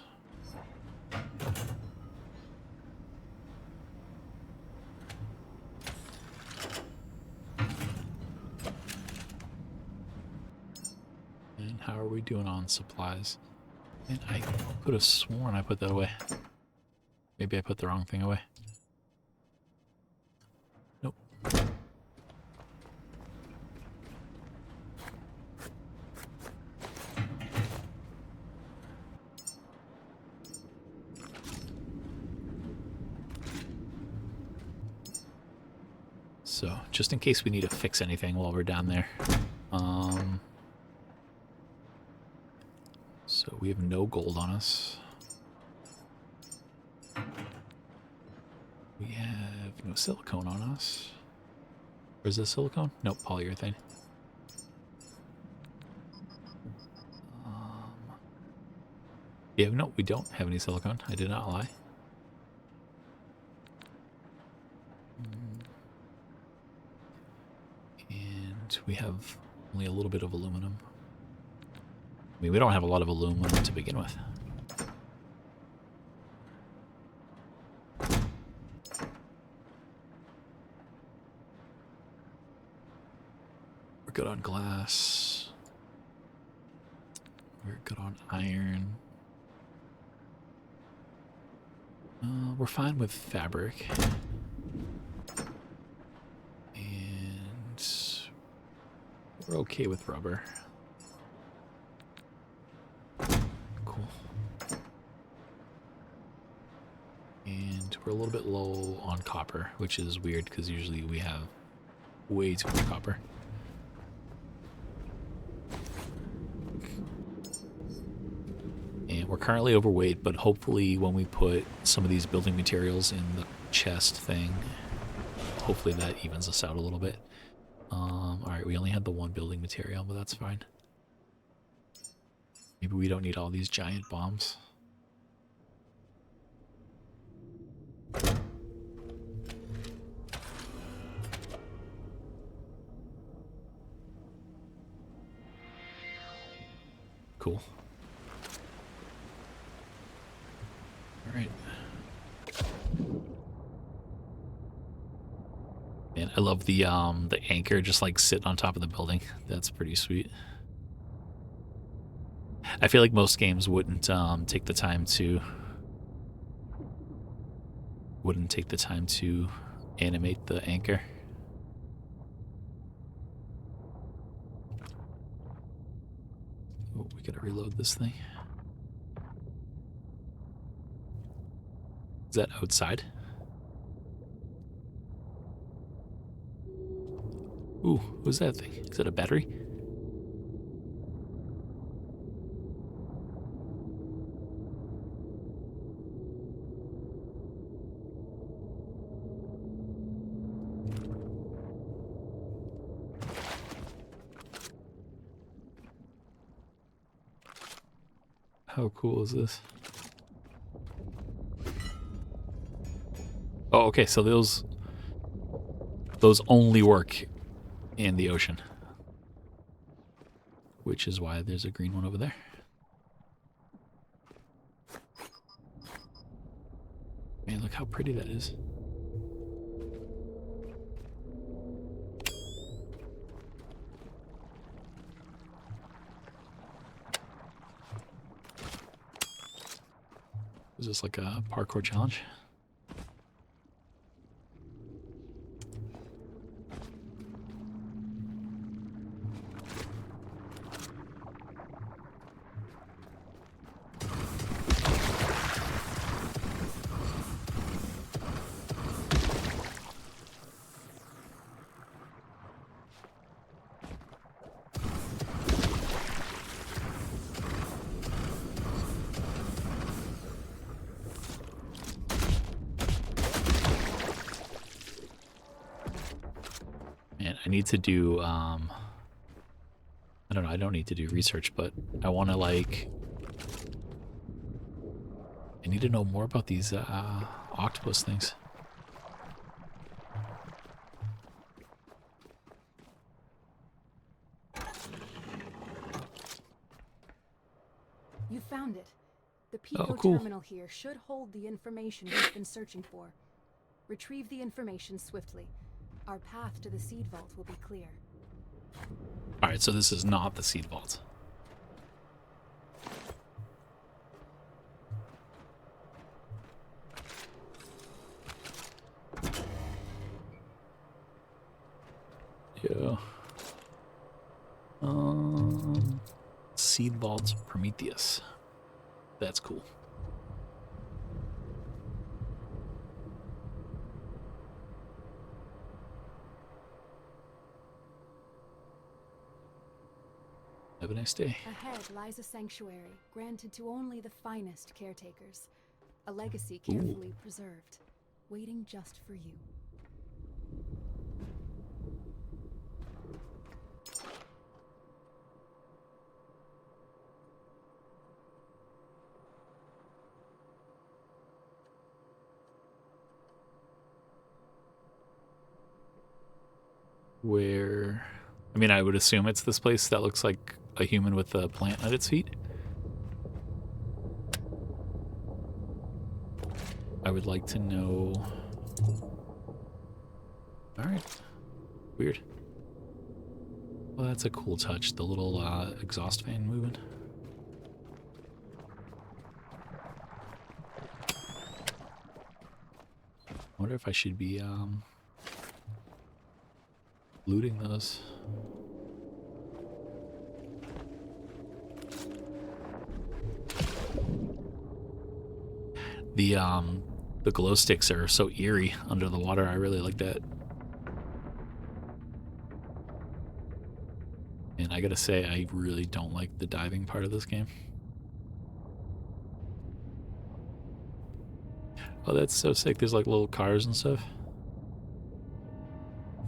And how are we doing on supplies? And I could have sworn I put that away. Maybe I put the wrong thing away. Nope. So, just in case we need to fix anything while we're down there. So we have no gold on us. We have no silicone on us. Or is this silicone? Nope, polyurethane. Yeah, no, we don't have any silicone. I did not lie. And we have only a little bit of aluminum. I mean, we don't have a lot of aluminum to begin with. We're good on glass. We're good on iron. We're fine with fabric. And we're okay with rubber. Cool. And we're a little bit low on copper, which is weird because usually we have way too much copper. we're currently overweight, but hopefully when we put some of these building materials in the chest thing, hopefully that evens us out a little bit. Alright, we only had the one building material, but that's fine. Maybe we don't need all these giant bombs. Cool. All right. Man, I love the anchor just like sitting on top of the building. That's pretty sweet. I feel like most games wouldn't take the time to animate the anchor. Oh, we gotta reload this thing. Is that outside? Ooh, what's that thing? Is that a battery? How cool is this? Oh, okay, so those only work in the ocean. Which is why there's a green one over there. Man, look how pretty that is. Is this like a parkour challenge? I need to do, I don't know, I don't need to do research, but I want to, like, I need to know more about these octopus things. You found it. The Pico cool. terminal here should hold the information we've been searching for. Retrieve the information swiftly. Our path to the seed vault will be clear. Alright, so this is not the seed vault. Yeah. Seed Vault Prometheus. That's cool. Have a nice day. Ahead lies a sanctuary granted to only the finest caretakers. A legacy carefully preserved, waiting just for you. Where, I mean, I would assume it's this place that looks like a human with a plant at its feet. I would like to know. Alright. Weird. Well, that's a cool touch, the little exhaust fan moving. I wonder if I should be looting those. The glow sticks are so eerie under the water. I really like that. And I gotta say, I really don't like the diving part of this game. Oh, that's so sick. There's like little cars and stuff.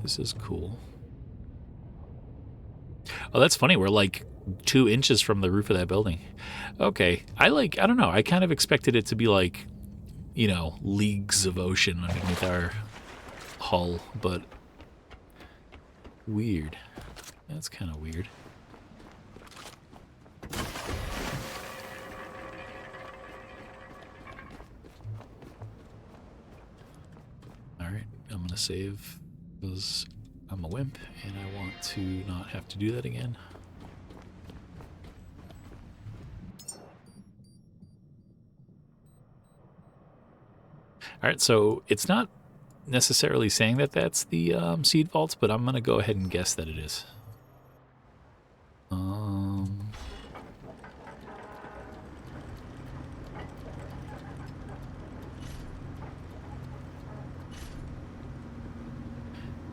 This is cool. Oh, that's funny. We're like 2 inches from the roof of that building. Okay. I don't know. I kind of expected it to be like, you know, leagues of ocean underneath our hull, but weird. That's kind of weird. Alright, I'm going to save because I'm a wimp and I want to not have to do that again. Alright, so it's not necessarily saying that that's the seed vault, but I'm going to go ahead and guess that it is.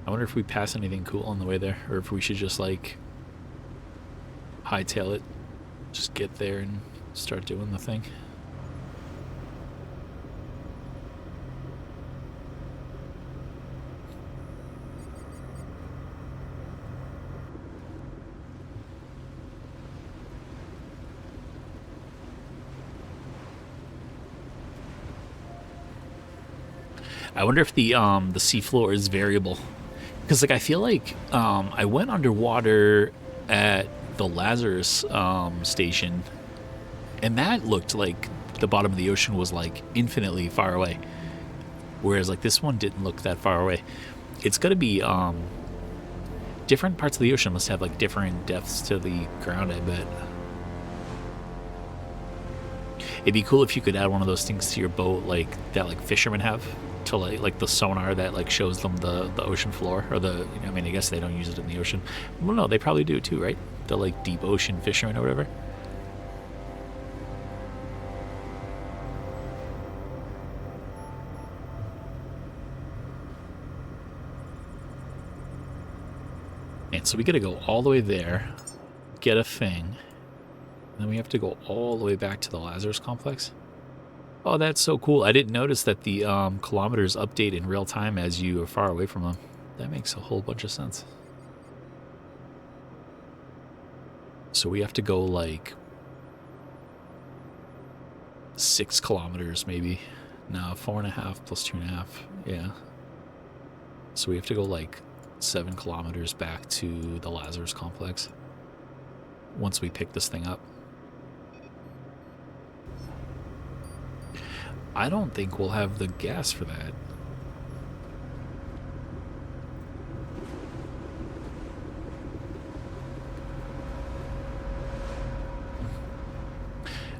I wonder if we pass anything cool on the way there, or if we should just like hightail it, just get there and start doing the thing. I wonder if the seafloor is variable. Because, like, I feel like I went underwater at the Lazarus station, and that looked like the bottom of the ocean was, like, infinitely far away. Whereas, like, this one didn't look that far away. It's going to be different parts of the ocean must have, like, different depths to the ground, I bet. It'd be cool if you could add one of those things to your boat, like, that, like, fishermen have. To like the sonar that like shows them the ocean floor, or the, you know, I mean, I guess they don't use it in the ocean. Well, no, they probably do too, right? The like deep ocean fishermen or whatever. And so we gotta go all the way there, get a thing, and then we have to go all the way back to the Lazarus complex. Oh, that's so cool. I didn't notice that the kilometers update in real time as you are far away from them. That makes a whole bunch of sense. So we have to go like 6 kilometers maybe. No, 4.5 plus 2.5. Yeah. So we have to go like 7 kilometers back to the Lazarus complex once we pick this thing up. I don't think we'll have the gas for that.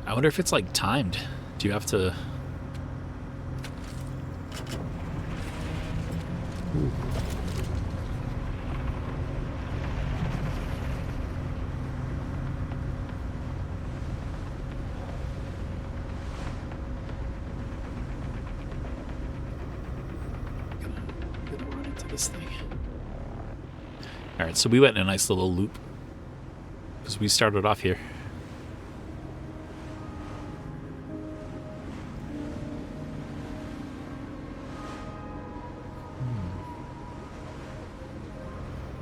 I wonder if it's like timed. Do you have to... Ooh. Alright, so we went in a nice little loop because we started off here.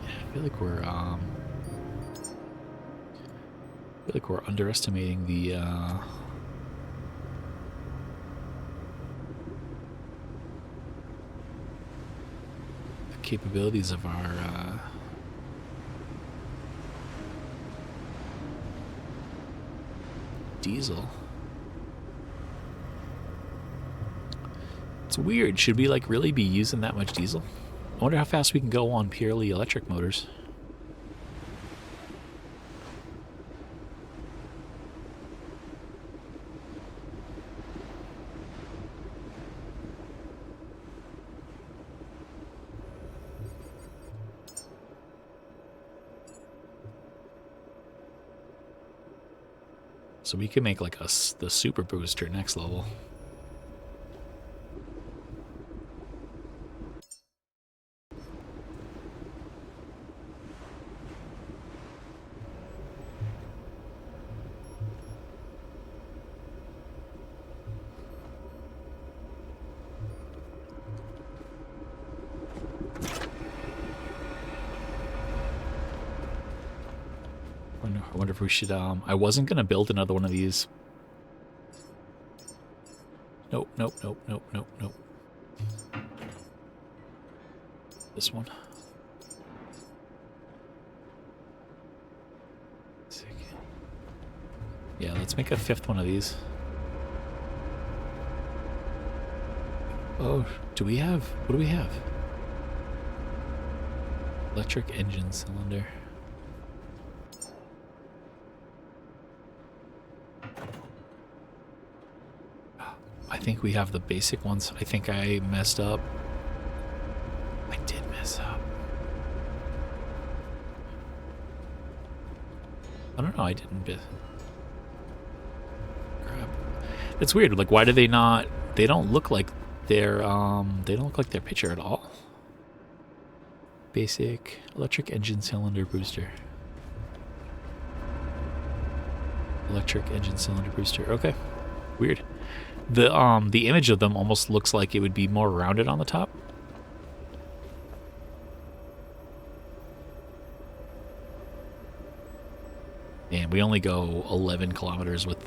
Yeah, I feel like we're underestimating the capabilities of our diesel. It's weird. Should we like really be using that much diesel? I wonder how fast we can go on purely electric motors. So we can make like the super booster next level. I wonder if we should, I wasn't gonna build another one of these. Nope, nope, nope, nope, nope, nope. This one. Sick. Yeah, let's make a 5th one of these. Oh, do we have, what do we have? Electric engine cylinder. I think we have the basic ones. I think I messed up. I did mess up. I don't know, I didn't bit. Crap. It's weird, like why do they not, they don't look like they're picture at all. Basic electric engine cylinder booster. Electric engine cylinder booster. Okay. Weird. The image of them almost looks like it would be more rounded on the top. And we only go 11 kilometers with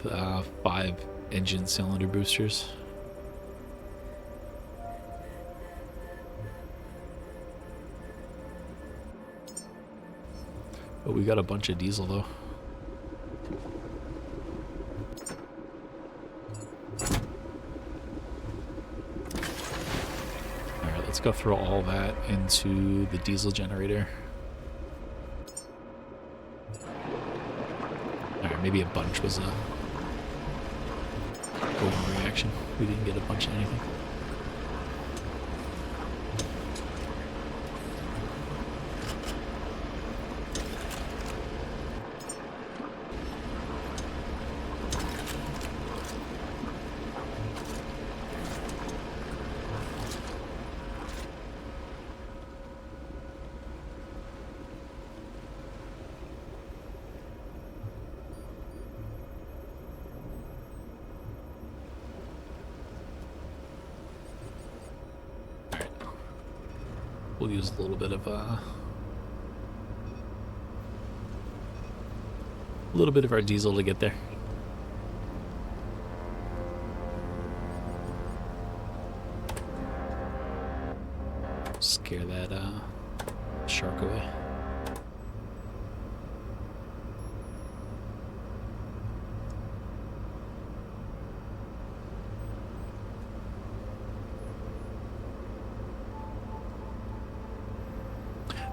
5 engine cylinder boosters. But we got a bunch of diesel though. Alright, let's go throw all that into the diesel generator. Alright, maybe a bunch was a overreaction. We didn't get a bunch of anything. We'll use a little bit of our diesel to get there. Scare that shark away.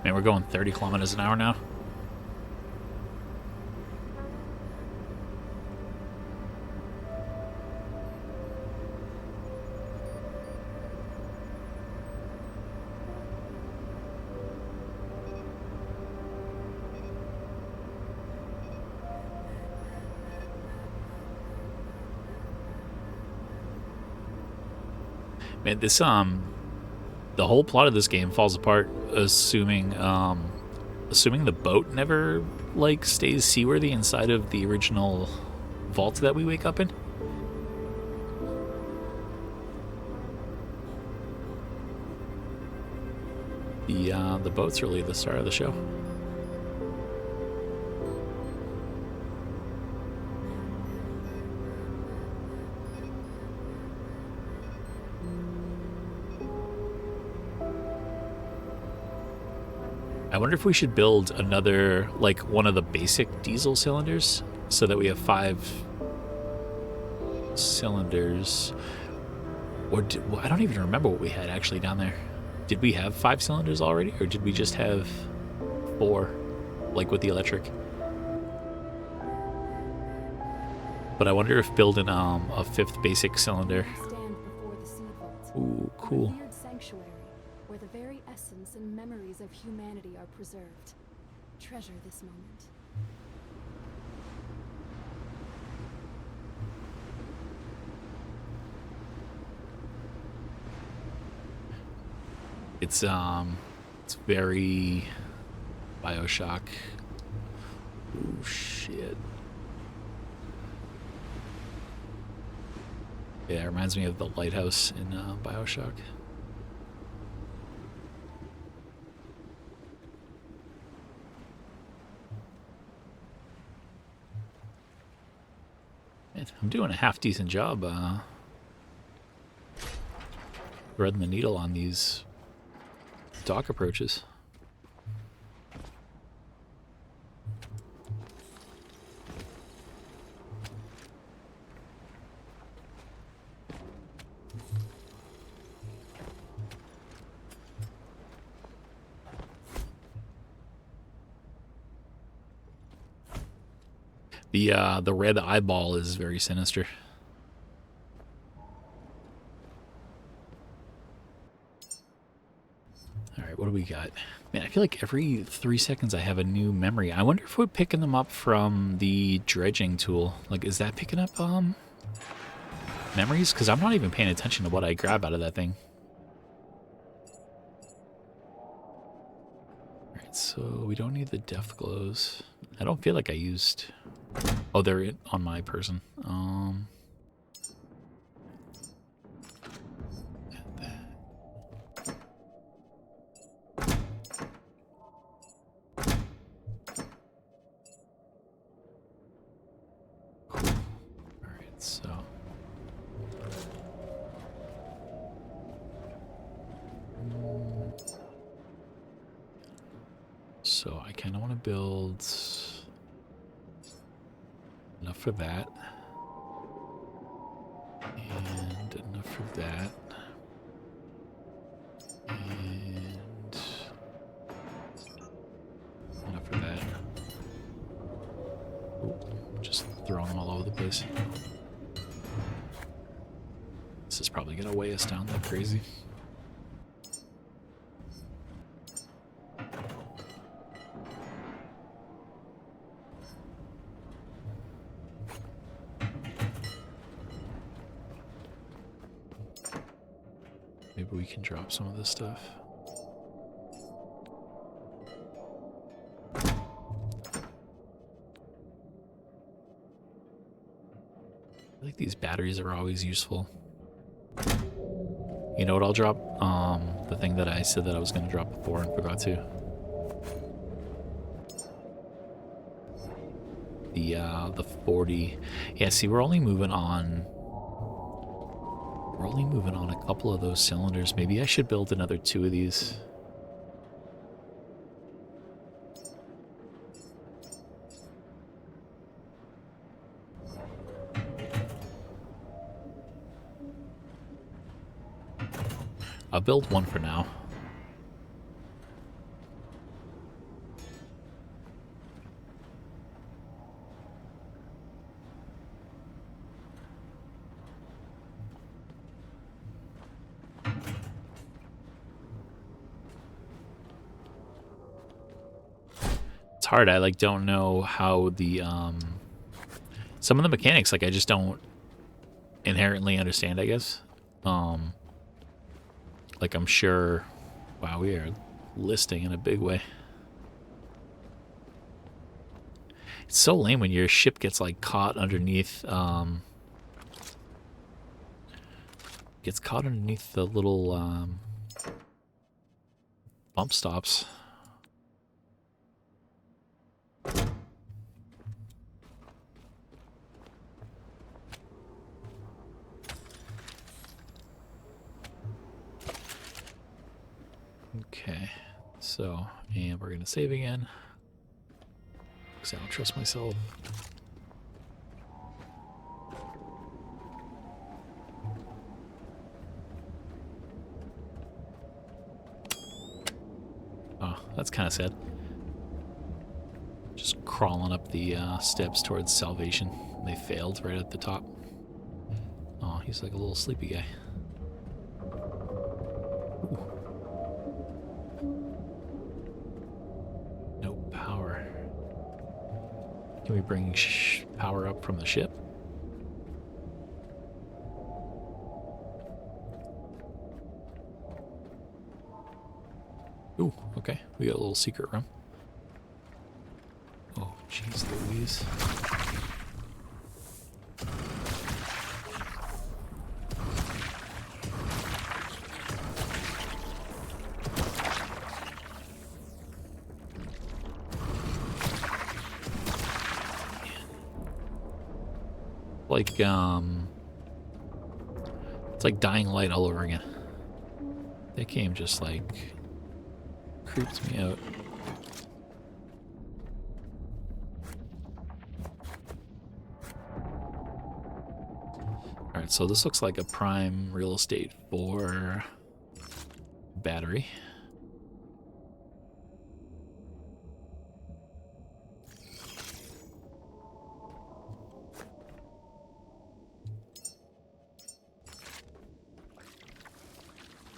Man, we're going 30 kilometers an hour now. Man, this the whole plot of this game falls apart assuming the boat never like stays seaworthy inside of the original vault that we wake up in. The boat's really the star of the show. I wonder if we should build another, like one of the basic diesel cylinders so that we have 5 cylinders. Or I don't even remember what we had actually down there. Did we have 5 cylinders already, or did we just have 4, like with the electric? But I wonder if building a 5th basic cylinder. Ooh, cool. Where the very essence and memories of humanity are preserved. Treasure this moment. It's very BioShock. Oh shit. Yeah, it reminds me of the lighthouse in BioShock. I'm doing a half-decent job threading the needle on these dock approaches. The red eyeball is very sinister. Alright, what do we got? Man, I feel like every 3 seconds I have a new memory. I wonder if we're picking them up from the dredging tool. Like, is that picking up memories? Because I'm not even paying attention to what I grab out of that thing. Alright, so we don't need the death glows. I don't feel like I used... Oh, they're on my person. So I kind of want to build enough for that, and enough for that, and enough for that. Ooh, just throwing them all over the place. This is probably going to weigh us down like crazy. Maybe we can drop some of this stuff. I think these batteries are always useful. You know what I'll drop? The thing that I said that I was going to drop before and forgot to. The 40. Yeah, see, we're only moving on a couple of those cylinders. Maybe I should build another 2 of these. I'll build 1 for now. It's hard. I like don't know how the some of the mechanics, like I just don't inherently understand, I guess. Like I'm sure, wow, we are listing in a big way. It's so lame when your ship gets like caught underneath the little bump stops. Okay, so, and we're gonna save again, because I don't trust myself. Oh, that's kind of sad. Just crawling up the steps towards salvation. They failed right at the top. Oh, he's like a little sleepy guy. Can we bring power up from the ship? Ooh, okay. We got a little secret room. Oh, jeez Louise. it's like Dying Light all over again. That game just like creeps me out. Alright, so this looks like a prime real estate for battery.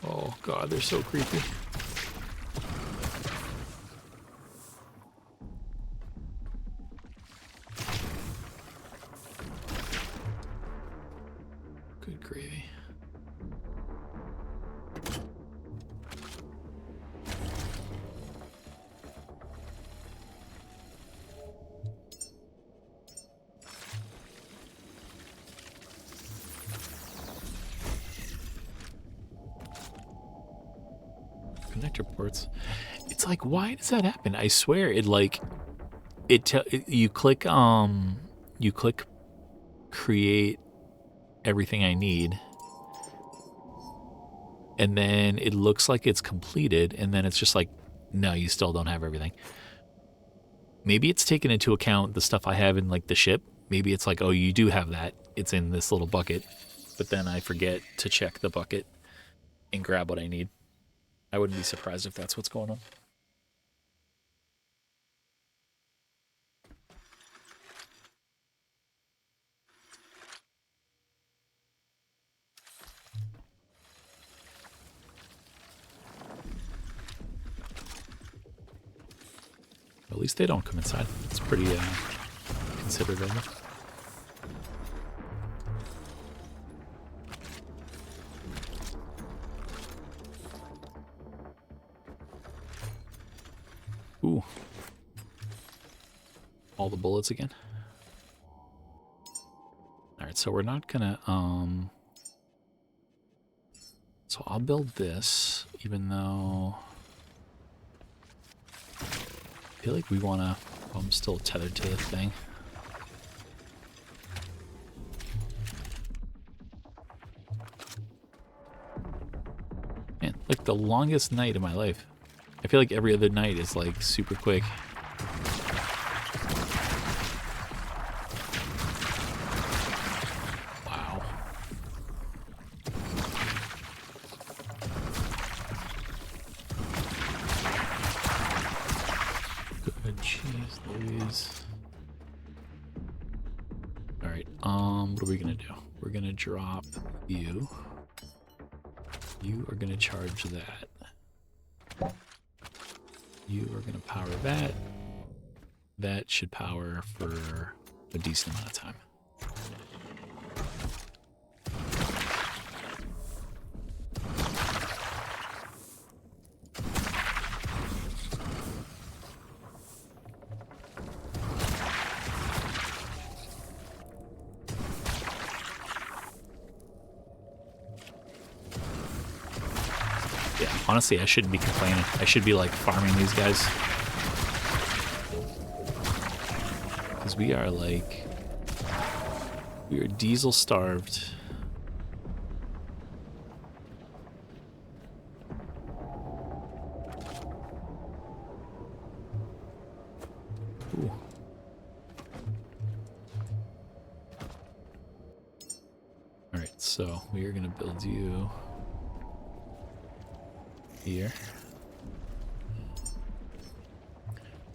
Oh god, they're so creepy. Good gravy. Connector ports. It's like, why does that happen? I swear, you click create everything I need, and then it looks like it's completed, and then it's just like, no, you still don't have everything. Maybe it's taken into account the stuff I have in like the ship. Maybe it's like, oh, you do have that. It's in this little bucket, but then I forget to check the bucket and grab what I need. I wouldn't be surprised if that's what's going on. At least they don't come inside. It's pretty considerate of them. Ooh. All the bullets again. Alright, so we're not gonna, so I'll build this, even though I feel like we wanna, well, I'm still tethered to the thing. Man, like the longest night of my life. I feel like every other night is like super quick. Wow. Good jeez Louise. Alright, what are we gonna do? We're gonna drop you. You are gonna charge that. You are going to power that. That should power for a decent amount of time. Yeah, honestly, I shouldn't be complaining. I should be like farming these guys. Because we are like, we are diesel starved. Ooh. Alright, so we are gonna build you here.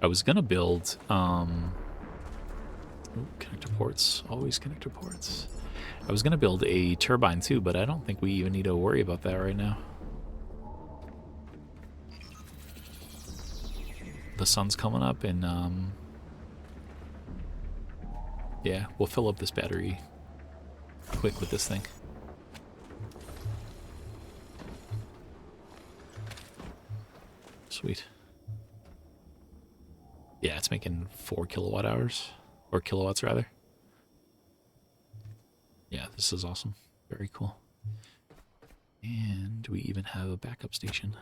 I was gonna build connector ports, always connector ports. I was gonna build a turbine too, but I don't think we even need to worry about that right now. The sun's coming up, and yeah, we'll fill up this battery quick with this thing. Sweet. Yeah, it's making 4 kilowatt hours, or kilowatts rather. Yeah, this is awesome. Very cool. And we even have a backup station.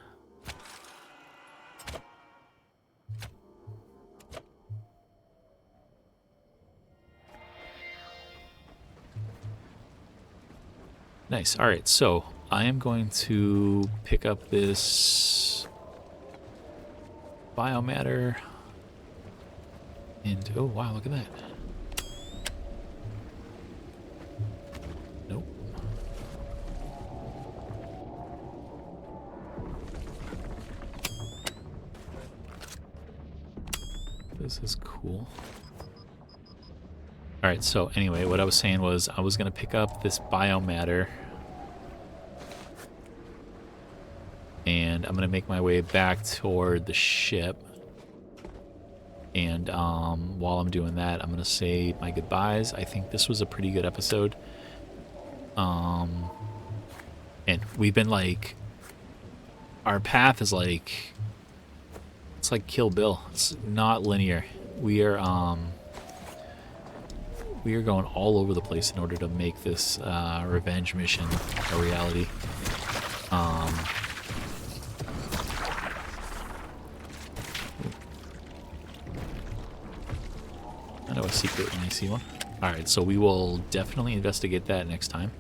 Nice. All right, so I am going to pick up this biomatter. And, oh, wow, look at that. Nope. This is cool. All right, so anyway, what I was saying was I was going to pick up this biomatter. And I'm going to make my way back toward the ship. And while I'm doing that, I'm going to say my goodbyes. I think this was a pretty good episode. And we've been like... Our path is like... It's like Kill Bill. It's not linear. We are going all over the place in order to make this revenge mission a reality. I know a secret when I see one. Alright, so we will definitely investigate that next time.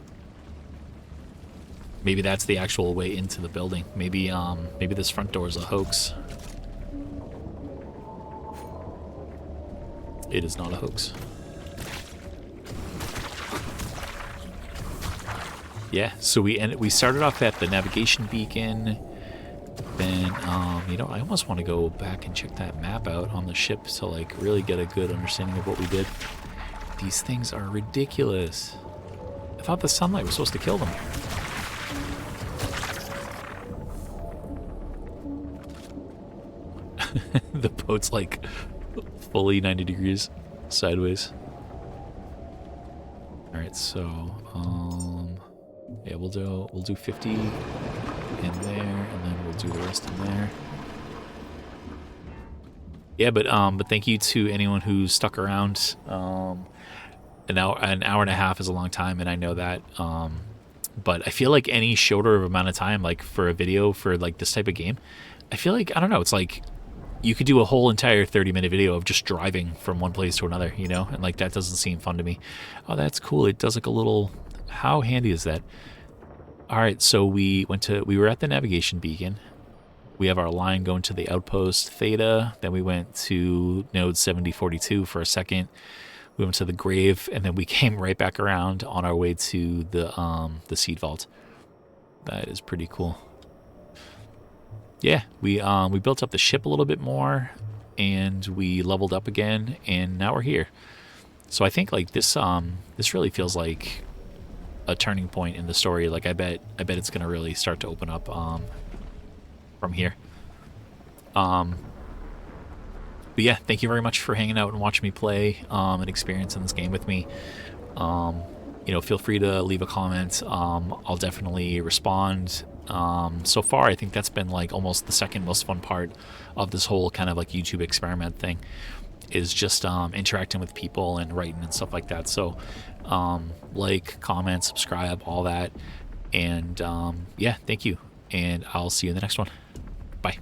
Maybe that's the actual way into the building. Maybe maybe this front door is a hoax. It is not a hoax. Yeah, so we started off at the navigation beacon. Then, you know, I almost want to go back and check that map out on the ship to, like, really get a good understanding of what we did. These things are ridiculous. I thought the sunlight was supposed to kill them. The boat's, like, fully 90 degrees sideways. Alright, so, yeah, we'll do 50 in there, and then we'll do the rest in there. Yeah, but thank you to anyone who stuck around. An hour and a half is a long time, and I know that. But I feel like any shorter amount of time, like for a video for like this type of game, I feel like, I don't know, it's like you could do a whole entire 30-minute video of just driving from one place to another, you know, and like that doesn't seem fun to me. Oh, that's cool. It does like a little. How handy is that? All right, so we were at the navigation beacon. We have our line going to the Outpost Theta. Then we went to node 7042 for a second. We went to the Grave, and then we came right back around on our way to the Seed Vault. That is pretty cool. Yeah, we built up the ship a little bit more, and we leveled up again, and now we're here. So I think like this really feels like a turning point in the story. Like I bet it's gonna really start to open up from here. But yeah, thank you very much for hanging out and watching me play and experiencing this game with me. You know, feel free to leave a comment. I'll definitely respond. So far, I think that's been like almost the second most fun part of this whole kind of like YouTube experiment thing, is just interacting with people and writing and stuff like that. So like, comment, subscribe, all that. And yeah, thank you. And I'll see you in the next one. Bye.